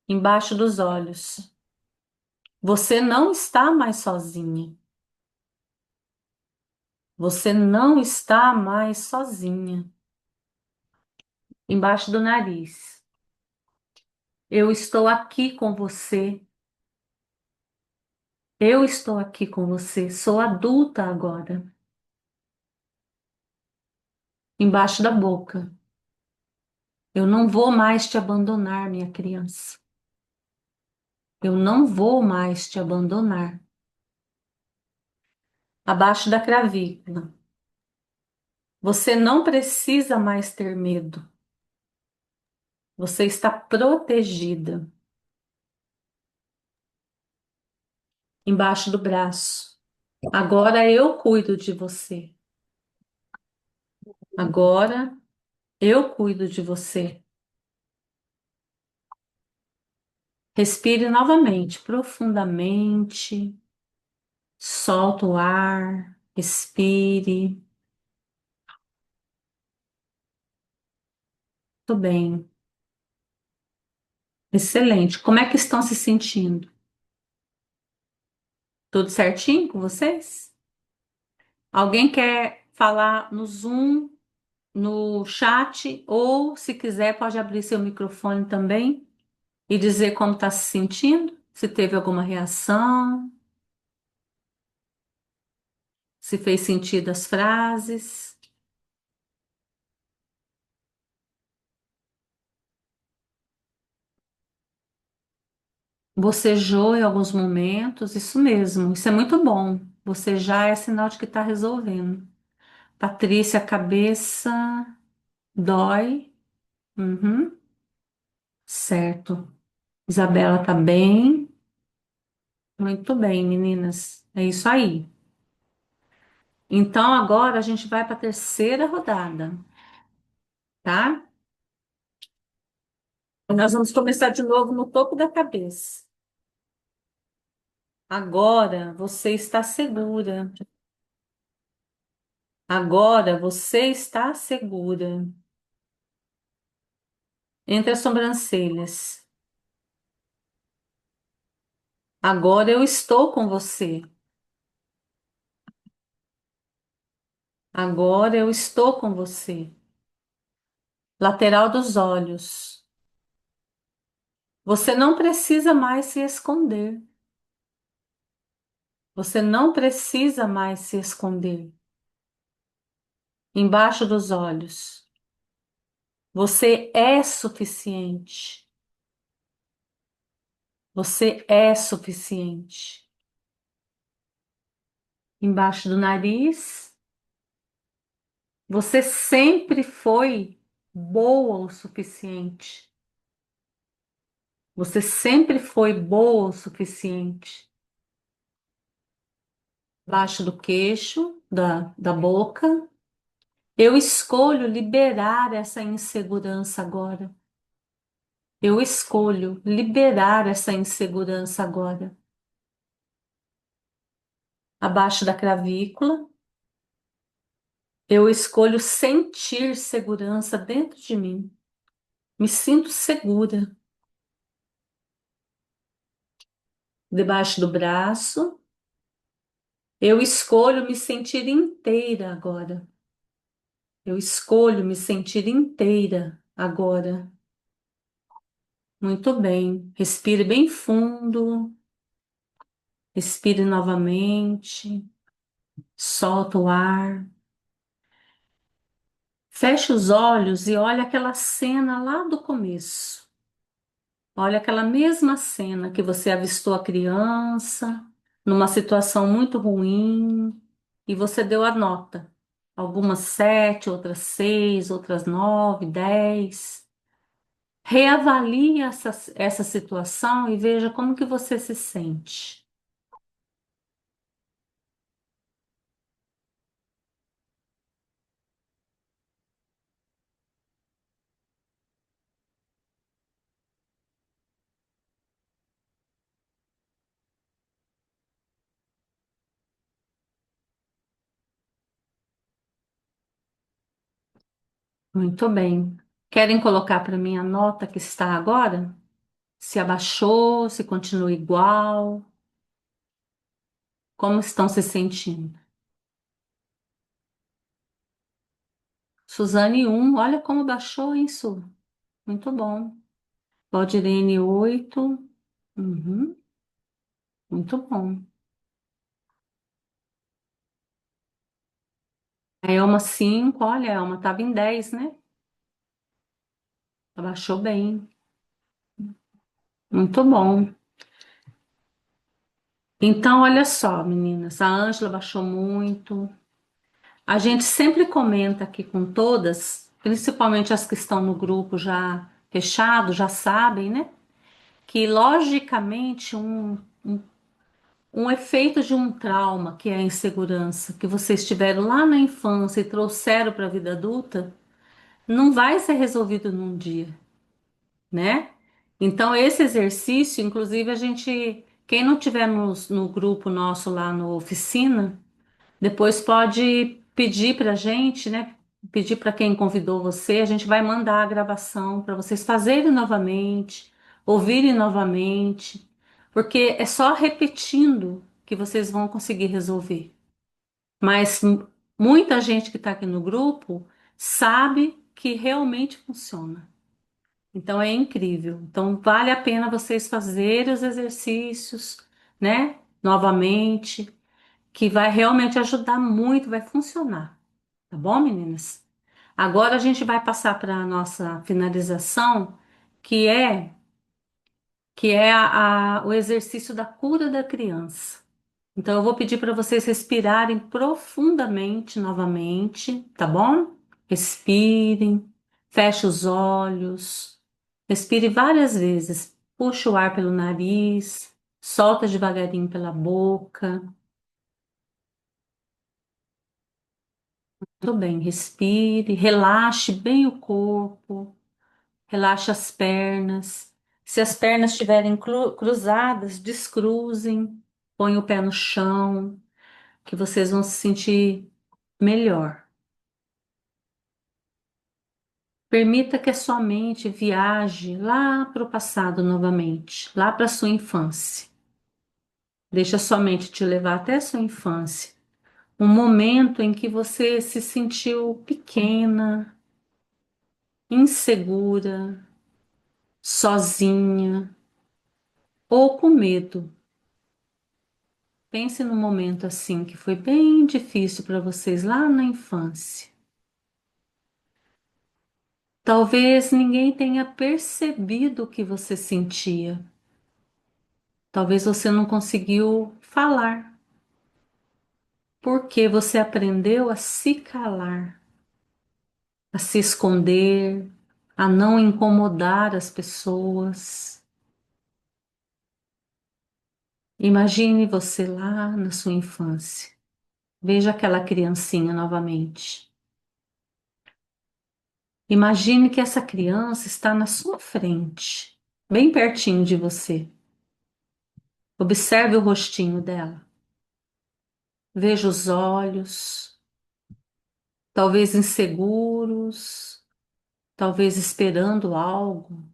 embaixo dos olhos. Você não está mais sozinha. Você não está mais sozinha. Embaixo do nariz. Eu estou aqui com você. Eu estou aqui com você. Sou adulta agora. Embaixo da boca. Eu não vou mais te abandonar, minha criança. Eu não vou mais te abandonar. Abaixo da cravícula. Você não precisa mais ter medo. Você está protegida. Embaixo do braço. Agora eu cuido de você. Agora eu cuido de você. Respire novamente, profundamente. Solta o ar. Expire. Tudo bem. Excelente. Como é que estão se sentindo? Tudo certinho com vocês? Alguém quer falar no Zoom, no chat, ou se quiser, pode abrir seu microfone também e dizer como está se sentindo? Se teve alguma reação, se fez sentido as frases. Bocejou em alguns momentos, isso mesmo, isso é muito bom. Bocejar é sinal de que está resolvendo. Patrícia, a cabeça dói. Uhum, certo. Isabela tá bem. Muito bem, meninas. É isso aí. Então agora a gente vai para a terceira rodada, tá? Nós vamos começar de novo no topo da cabeça. Agora você está segura. Agora você está segura. Entre as sobrancelhas. Agora eu estou com você. Agora eu estou com você. Lateral dos olhos. Você não precisa mais se esconder. Você não precisa mais se esconder. Embaixo dos olhos. Você é suficiente. Você é suficiente. Embaixo do nariz. Você sempre foi boa o suficiente. Você sempre foi boa o suficiente. Embaixo do queixo, da boca. Eu escolho liberar essa insegurança agora. Eu escolho liberar essa insegurança agora. Abaixo da clavícula, eu escolho sentir segurança dentro de mim. Me sinto segura. Debaixo do braço, eu escolho me sentir inteira agora. Eu escolho me sentir inteira agora. Muito bem. Respire bem fundo. Respire novamente. Solta o ar. Feche os olhos e olha aquela cena lá do começo. Olha aquela mesma cena que você avistou a criança numa situação muito ruim e você deu a nota. Algumas 7, outras 6, outras 9, 10. Reavalie essa situação e veja como que você se sente. Muito bem. Querem colocar para mim a nota que está agora? Se abaixou, se continua igual, como estão se sentindo? Suzane 1, olha como baixou, hein, Su? Muito bom. Valdirene 8, uhum, muito bom. A Elma 5, olha, a Elma estava em 10, né? Abaixou bem, muito bom. Então, olha só, meninas, a Ângela baixou muito. A gente sempre comenta aqui com todas, principalmente as que estão no grupo já fechado, já sabem, né? Que logicamente um efeito de um trauma, que é a insegurança, que vocês tiveram lá na infância e trouxeram para a vida adulta, não vai ser resolvido num dia, né? Então, esse exercício, inclusive, a gente, quem não tiver no grupo nosso lá no oficina, depois pode pedir para a gente, né? Pedir para quem convidou você, a gente vai mandar a gravação para vocês fazerem novamente, ouvirem novamente, porque é só repetindo que vocês vão conseguir resolver. Mas muita gente que está aqui no grupo sabe que realmente funciona. Então é incrível. Então vale a pena vocês fazerem os exercícios, né? Novamente, que vai realmente ajudar muito, vai funcionar. Tá bom, meninas? Agora a gente vai passar para a nossa finalização, que é o exercício da cura da criança. Então eu vou pedir para vocês respirarem profundamente novamente, tá bom? Respirem, feche os olhos, respire várias vezes. Puxa o ar pelo nariz, solta devagarinho pela boca. Tudo bem, respire, relaxe bem o corpo, relaxe as pernas. Se as pernas estiverem cruzadas, descruzem, põe o pé no chão, que vocês vão se sentir melhor. Permita que a sua mente viaje lá para o passado novamente, lá para a sua infância. Deixa a sua mente te levar até a sua infância, um momento em que você se sentiu pequena, insegura, sozinha ou com medo. Pense num momento assim que foi bem difícil para vocês lá na infância. Talvez ninguém tenha percebido o que você sentia. Talvez você não conseguiu falar, porque você aprendeu a se calar, a se esconder, a não incomodar as pessoas. Imagine você lá na sua infância. Veja aquela criancinha novamente. Imagine que essa criança está na sua frente, bem pertinho de você. Observe o rostinho dela. Veja os olhos, talvez inseguros, talvez esperando algo,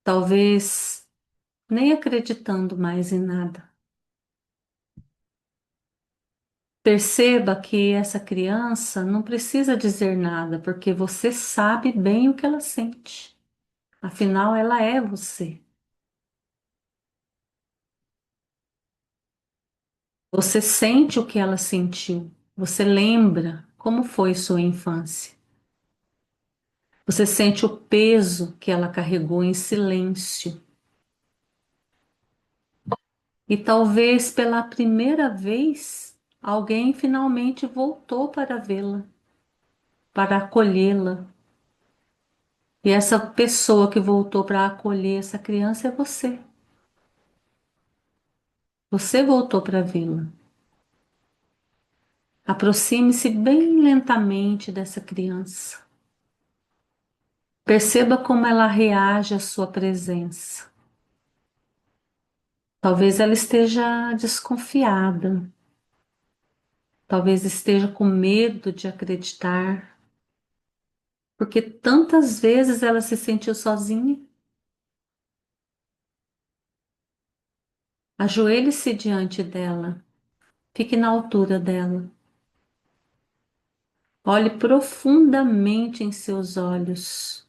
talvez nem acreditando mais em nada. Perceba que essa criança não precisa dizer nada, porque você sabe bem o que ela sente. Afinal, ela é você. Você sente o que ela sentiu. Você lembra como foi sua infância. Você sente o peso que ela carregou em silêncio. E talvez pela primeira vez alguém finalmente voltou para vê-la, para acolhê-la. E essa pessoa que voltou para acolher essa criança é você. Você voltou para vê-la. Aproxime-se bem lentamente dessa criança. Perceba como ela reage à sua presença. Talvez ela esteja desconfiada, talvez esteja com medo de acreditar, porque tantas vezes ela se sentiu sozinha. Ajoelhe-se diante dela, fique na altura dela. Olhe profundamente em seus olhos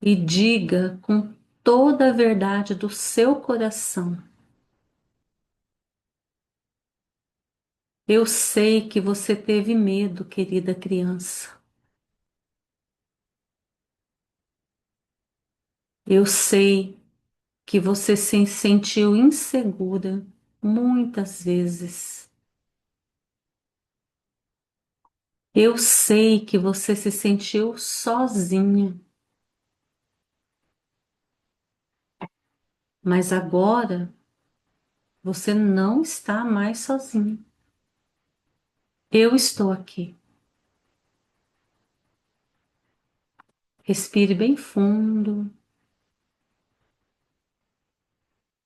e diga com toda a verdade do seu coração: eu sei que você teve medo, querida criança. Eu sei que você se sentiu insegura muitas vezes. Eu sei que você se sentiu sozinha, mas agora você não está mais sozinha. Eu estou aqui. Respire bem fundo.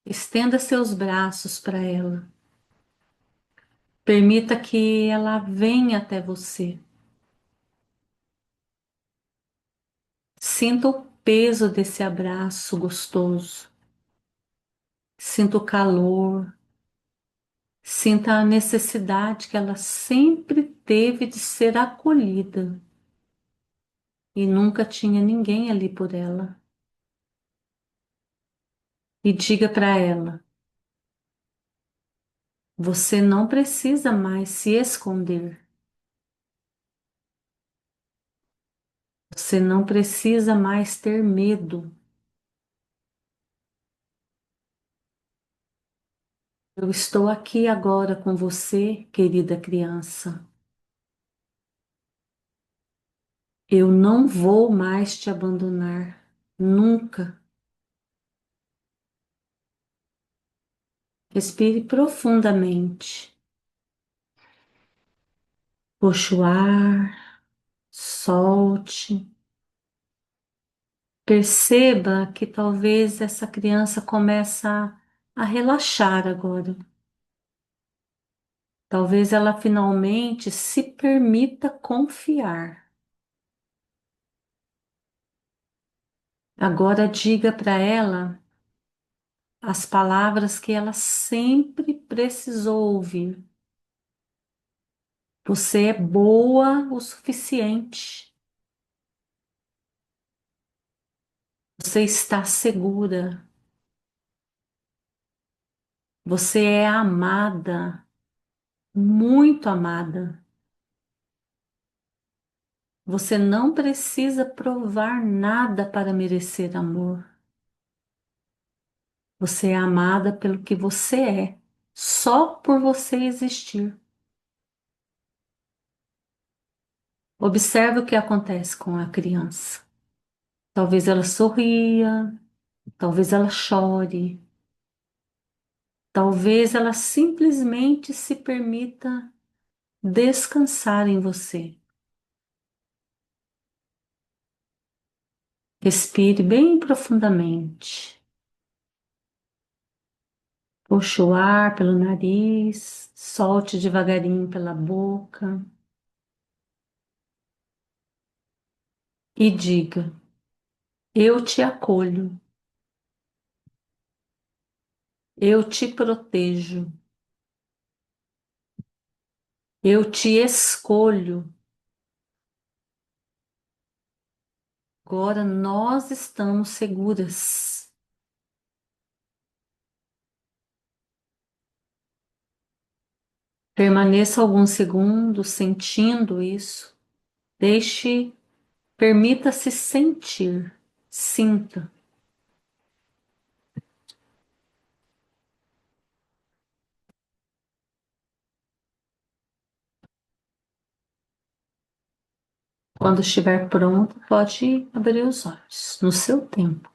Estenda seus braços para ela. Permita que ela venha até você. Sinta o peso desse abraço gostoso. Sinta o calor. Sinta a necessidade que ela sempre teve de ser acolhida e nunca tinha ninguém ali por ela. E diga para ela: você não precisa mais se esconder. Você não precisa mais ter medo. Eu estou aqui agora com você, querida criança. Eu não vou mais te abandonar, nunca. Respire profundamente. Puxe o ar, solte. Perceba que talvez essa criança comece a relaxar agora. Talvez ela finalmente se permita confiar. Agora diga para ela as palavras que ela sempre precisou ouvir. Você é boa o suficiente. Você está segura. Você é amada, muito amada. Você não precisa provar nada para merecer amor. Você é amada pelo que você é, só por você existir. Observe o que acontece com a criança. Talvez ela sorria, talvez ela chore, talvez ela simplesmente se permita descansar em você. Respire bem profundamente. Puxe o ar pelo nariz, solte devagarinho pela boca e diga: eu te acolho, eu te protejo, eu te escolho. Agora nós estamos seguras. Permaneça alguns segundos sentindo isso. Deixe, permita-se sentir. Sinta. Quando estiver pronto, pode abrir os olhos, no seu tempo.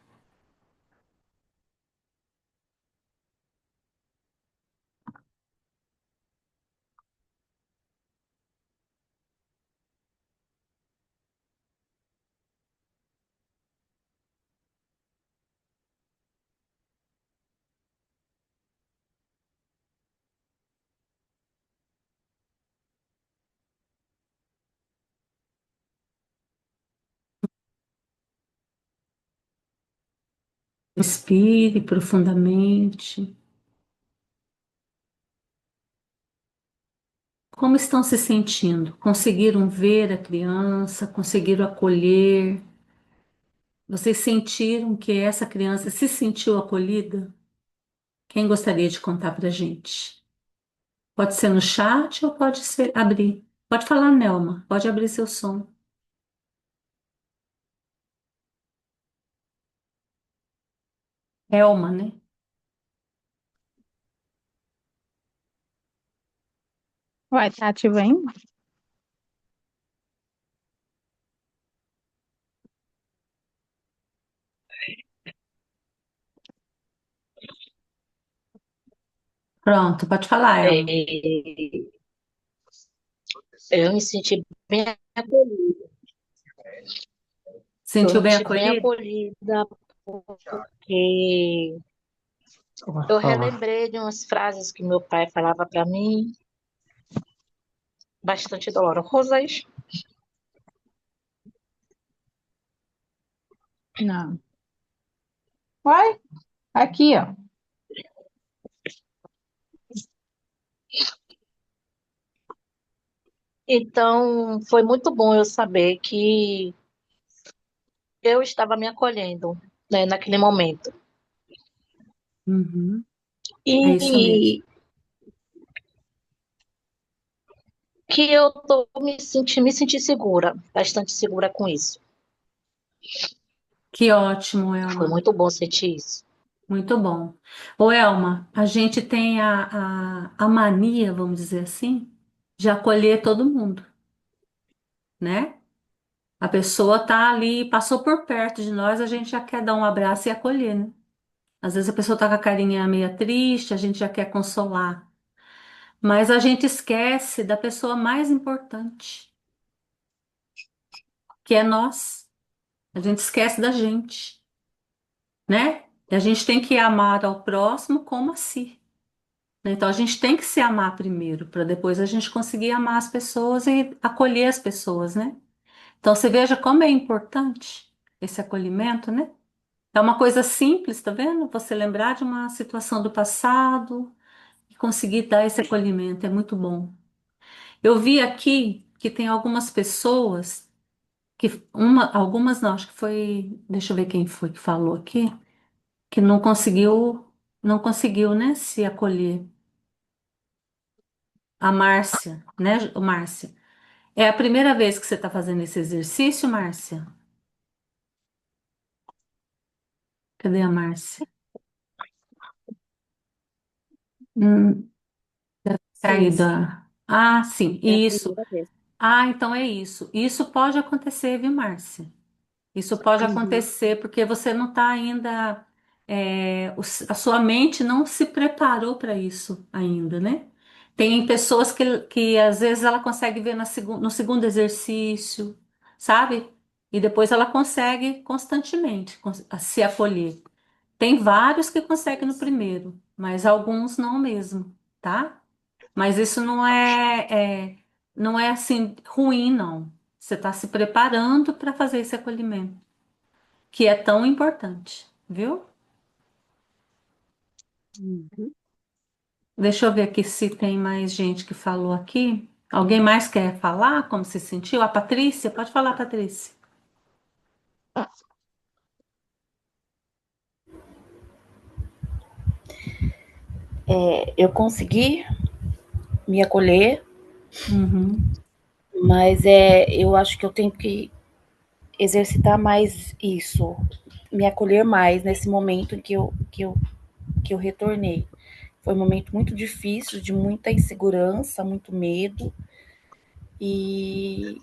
Inspire profundamente. Como estão se sentindo? Conseguiram ver a criança? Conseguiram acolher? Vocês sentiram que essa criança se sentiu acolhida? Quem gostaria de contar para a gente? Pode ser no chat ou pode ser abrir. Pode falar, Nelma. Pode abrir seu som. Elma, né? Uai, tá ativo ainda? Pronto, pode falar, Elma. É, eu me senti bem acolhida. Eu Sentiu me bem senti bem acolhida? acolhida porque eu relembrei de umas frases que meu pai falava para mim, bastante dolorosas. Não. Uai, aqui, ó. Então, foi muito bom eu saber que eu estava me acolhendo, né, naquele momento. Uhum, é isso mesmo. E que eu tô me senti segura, bastante segura com isso. Que ótimo, Foi Elma. muito bom sentir isso. Muito bom. Ô, Elma, a gente tem a mania, vamos dizer assim, de acolher todo mundo, né? A pessoa tá ali, passou por perto de nós, a gente já quer dar um abraço e acolher, né? Às vezes a pessoa tá com a carinha meio triste, a gente já quer consolar. Mas a gente esquece da pessoa mais importante, que é nós. A gente esquece da gente, né? E a gente tem que amar ao próximo como a si. Né? Então a gente tem que se amar primeiro, para depois a gente conseguir amar as pessoas e acolher as pessoas, né? Então você veja como é importante esse acolhimento, né? É uma coisa simples, tá vendo? Você lembrar de uma situação do passado e conseguir dar esse acolhimento, é muito bom. Eu vi aqui que tem algumas pessoas algumas não, acho que foi, deixa eu ver quem foi que falou aqui, que não conseguiu, né, se acolher. A Márcia, né, Márcia? É a primeira vez que você está fazendo esse exercício, Márcia? Cadê a Márcia? Hum, Sim, caído. sim, Ah, sim, é a isso. primeira vez. Ah, então é isso. Isso pode acontecer, viu, Márcia? Isso pode Uhum. acontecer porque você não está ainda, a sua mente não se preparou para isso ainda, né? Tem pessoas que às vezes ela consegue ver no segundo exercício, sabe? E depois ela consegue constantemente se acolher. Tem vários que conseguem no primeiro, mas alguns não mesmo, tá? Mas isso não é assim ruim, não. Você está se preparando para fazer esse acolhimento que é tão importante, viu? Uhum. Deixa eu ver aqui se tem mais gente que falou aqui. Alguém mais quer falar como se sentiu? A Patrícia? Pode falar, Patrícia. Eu consegui me acolher, Uhum, mas eu acho que eu tenho que exercitar mais isso, me acolher mais nesse momento em que eu retornei. Foi um momento muito difícil, de muita insegurança, muito medo, e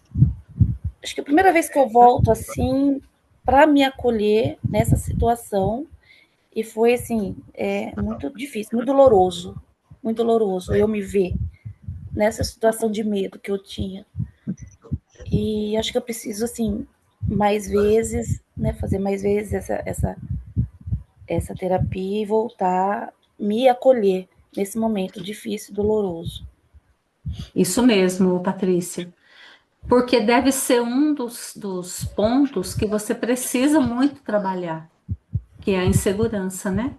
acho que a primeira vez que eu volto assim para me acolher nessa situação e foi assim, muito difícil, muito doloroso eu me ver nessa situação de medo que eu tinha. E acho que eu preciso assim mais vezes, né, fazer mais vezes essa terapia e voltar me acolher nesse momento difícil e doloroso. Isso mesmo, Patrícia. Porque deve ser um dos pontos que você precisa muito trabalhar, que é a insegurança, né?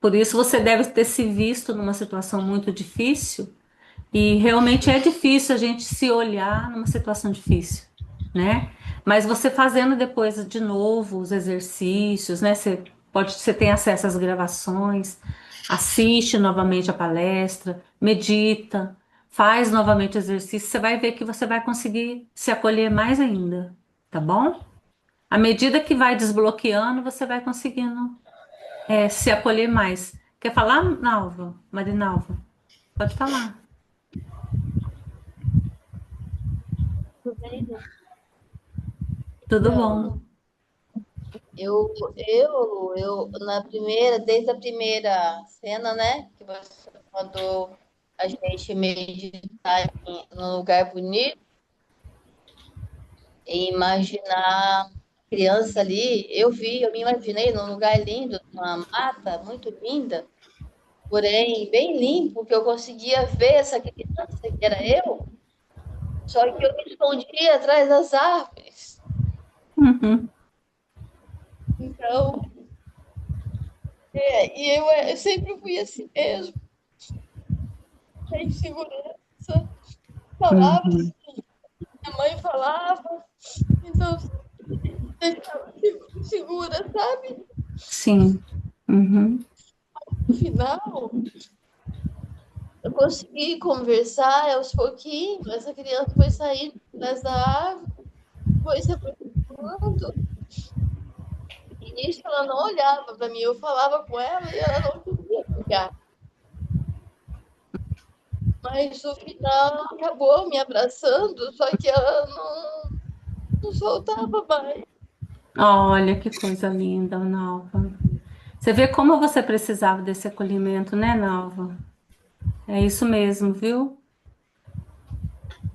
Por isso você deve ter se visto numa situação muito difícil, e realmente é difícil a gente se olhar numa situação difícil, né? Mas você fazendo depois de novo os exercícios, né? Você tem acesso às gravações, assiste novamente a palestra, medita, faz novamente o exercício, você vai ver que você vai conseguir se acolher mais ainda, tá bom? À medida que vai desbloqueando, você vai conseguindo se acolher mais. Quer falar, Nalva? Marinalva? Pode falar. Tudo bem? Tudo Então, bom. desde a primeira cena, né, que você mandou a gente meditar num lugar bonito e imaginar a criança ali, eu me imaginei num lugar lindo, numa mata muito linda, porém bem limpo, que eu conseguia ver essa criança que era eu, só que eu me escondia atrás das árvores. Uhum. Então, eu sempre fui assim mesmo, sem segurança, falava, Uhum. minha mãe falava, então deixava segura, sabe? Sim. Uhum. No final, eu consegui conversar aos pouquinhos, essa criança foi saindo atrás da árvore, foi se aproximando, e nisso ela não olhava para mim, eu falava com ela e ela não queria olhar. Mas no final acabou me abraçando, só que ela não soltava mais. Olha que coisa linda, Nalva. Você vê como você precisava desse acolhimento, né, Nalva? É isso mesmo, viu?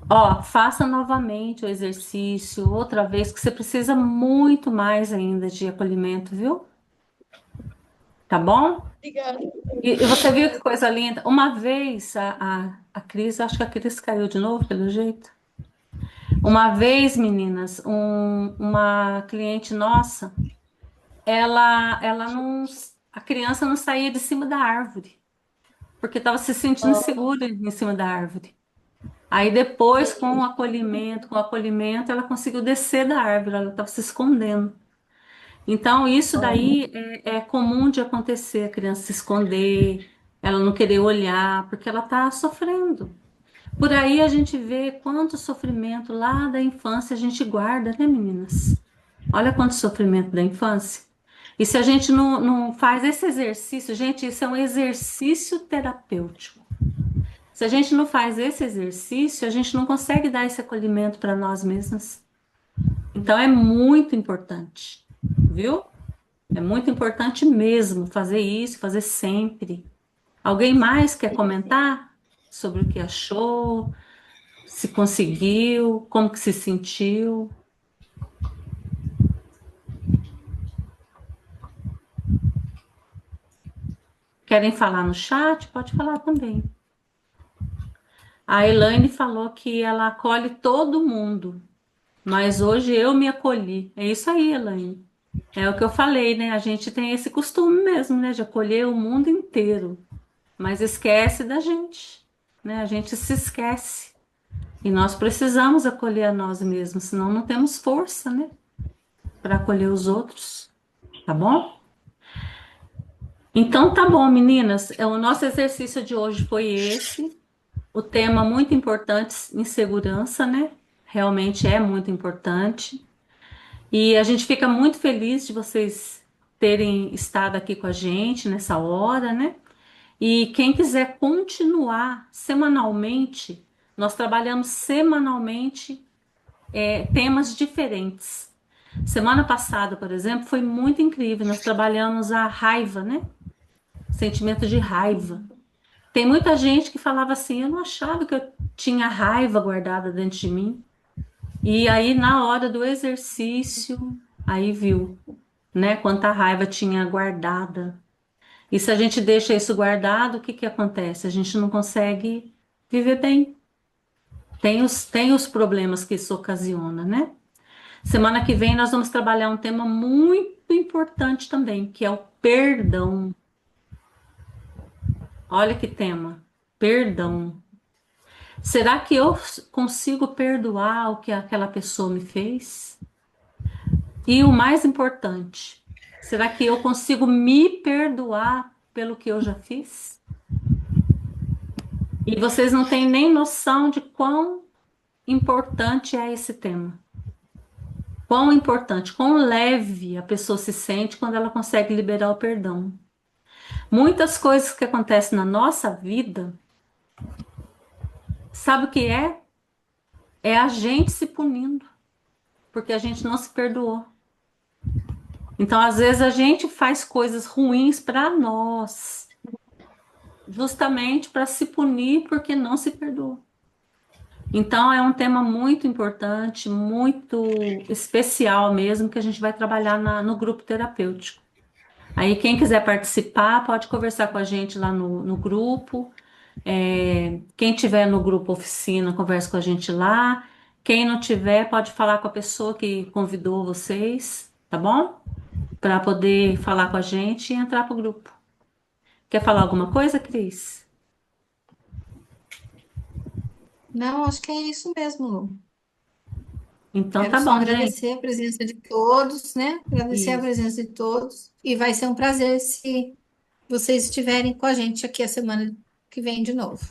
Ó, faça novamente o exercício, outra vez, que você precisa muito mais ainda de acolhimento, viu? Tá bom? Obrigada. E você viu que coisa linda? Uma vez a Cris, acho que a Cris caiu de novo, pelo jeito. Uma vez, meninas, uma cliente nossa, ela não, a criança não saía de cima da árvore, porque estava se sentindo segura em cima da árvore. Aí depois, com o acolhimento, ela conseguiu descer da árvore, ela estava se escondendo. Então, isso daí é comum de acontecer, a criança se esconder, ela não querer olhar, porque ela está sofrendo. Por aí a gente vê quanto sofrimento lá da infância a gente guarda, né, meninas? Olha quanto sofrimento da infância. E se a gente não faz esse exercício, gente, isso é um exercício terapêutico. Se a gente não faz esse exercício, a gente não consegue dar esse acolhimento para nós mesmas. Então é muito importante, viu? É muito importante mesmo fazer isso, fazer sempre. Alguém mais quer comentar sobre o que achou, se conseguiu, como que se sentiu? Querem falar no chat? Pode falar também. A Elaine falou que ela acolhe todo mundo, mas hoje eu me acolhi. É isso aí, Elaine. É o que eu falei, né? A gente tem esse costume mesmo, né? De acolher o mundo inteiro, mas esquece da gente, né? A gente se esquece. E nós precisamos acolher a nós mesmos, senão não temos força, né? Para acolher os outros, tá bom? Então tá bom, meninas. O nosso exercício de hoje foi esse. O tema muito importante, insegurança, né? Realmente é muito importante. E a gente fica muito feliz de vocês terem estado aqui com a gente nessa hora, né? E quem quiser continuar semanalmente, nós trabalhamos semanalmente temas diferentes. Semana passada, por exemplo, foi muito incrível. Nós trabalhamos a raiva, né? Sentimento de raiva. Tem muita gente que falava assim: eu não achava que eu tinha raiva guardada dentro de mim. E aí, na hora do exercício, aí viu, né? Quanta raiva tinha guardada. E se a gente deixa isso guardado, o que que acontece? A gente não consegue viver bem. Tem os problemas que isso ocasiona, né? Semana que vem nós vamos trabalhar um tema muito importante também, que é o perdão. Olha que tema, perdão. Será que eu consigo perdoar o que aquela pessoa me fez? E o mais importante, será que eu consigo me perdoar pelo que eu já fiz? E vocês não têm nem noção de quão importante é esse tema. Quão importante, quão leve a pessoa se sente quando ela consegue liberar o perdão. Muitas coisas que acontecem na nossa vida, sabe o que é? É a gente se punindo, porque a gente não se perdoou. Então, às vezes, a gente faz coisas ruins para nós, justamente para se punir porque não se perdoou. Então, é um tema muito importante, muito especial mesmo, que a gente vai trabalhar no grupo terapêutico. Aí, quem quiser participar, pode conversar com a gente lá no grupo. Quem tiver no grupo oficina, conversa com a gente lá. Quem não tiver, pode falar com a pessoa que convidou vocês, tá bom? Para poder falar com a gente e entrar para o grupo. Quer falar alguma coisa, Cris? Não, acho que é isso mesmo, Lu. Então Quero tá só bom, gente. agradecer a presença de todos, né? Agradecer a Isso. presença de todos. E vai ser um prazer se vocês estiverem com a gente aqui a semana que vem de novo.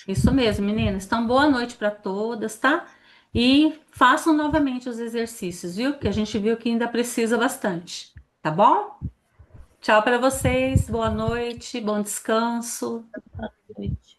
Isso mesmo, meninas. Então, boa noite para todas, tá? E façam novamente os exercícios, viu? Porque a gente viu que ainda precisa bastante, tá bom? Tchau para vocês, boa noite, bom descanso. Noite.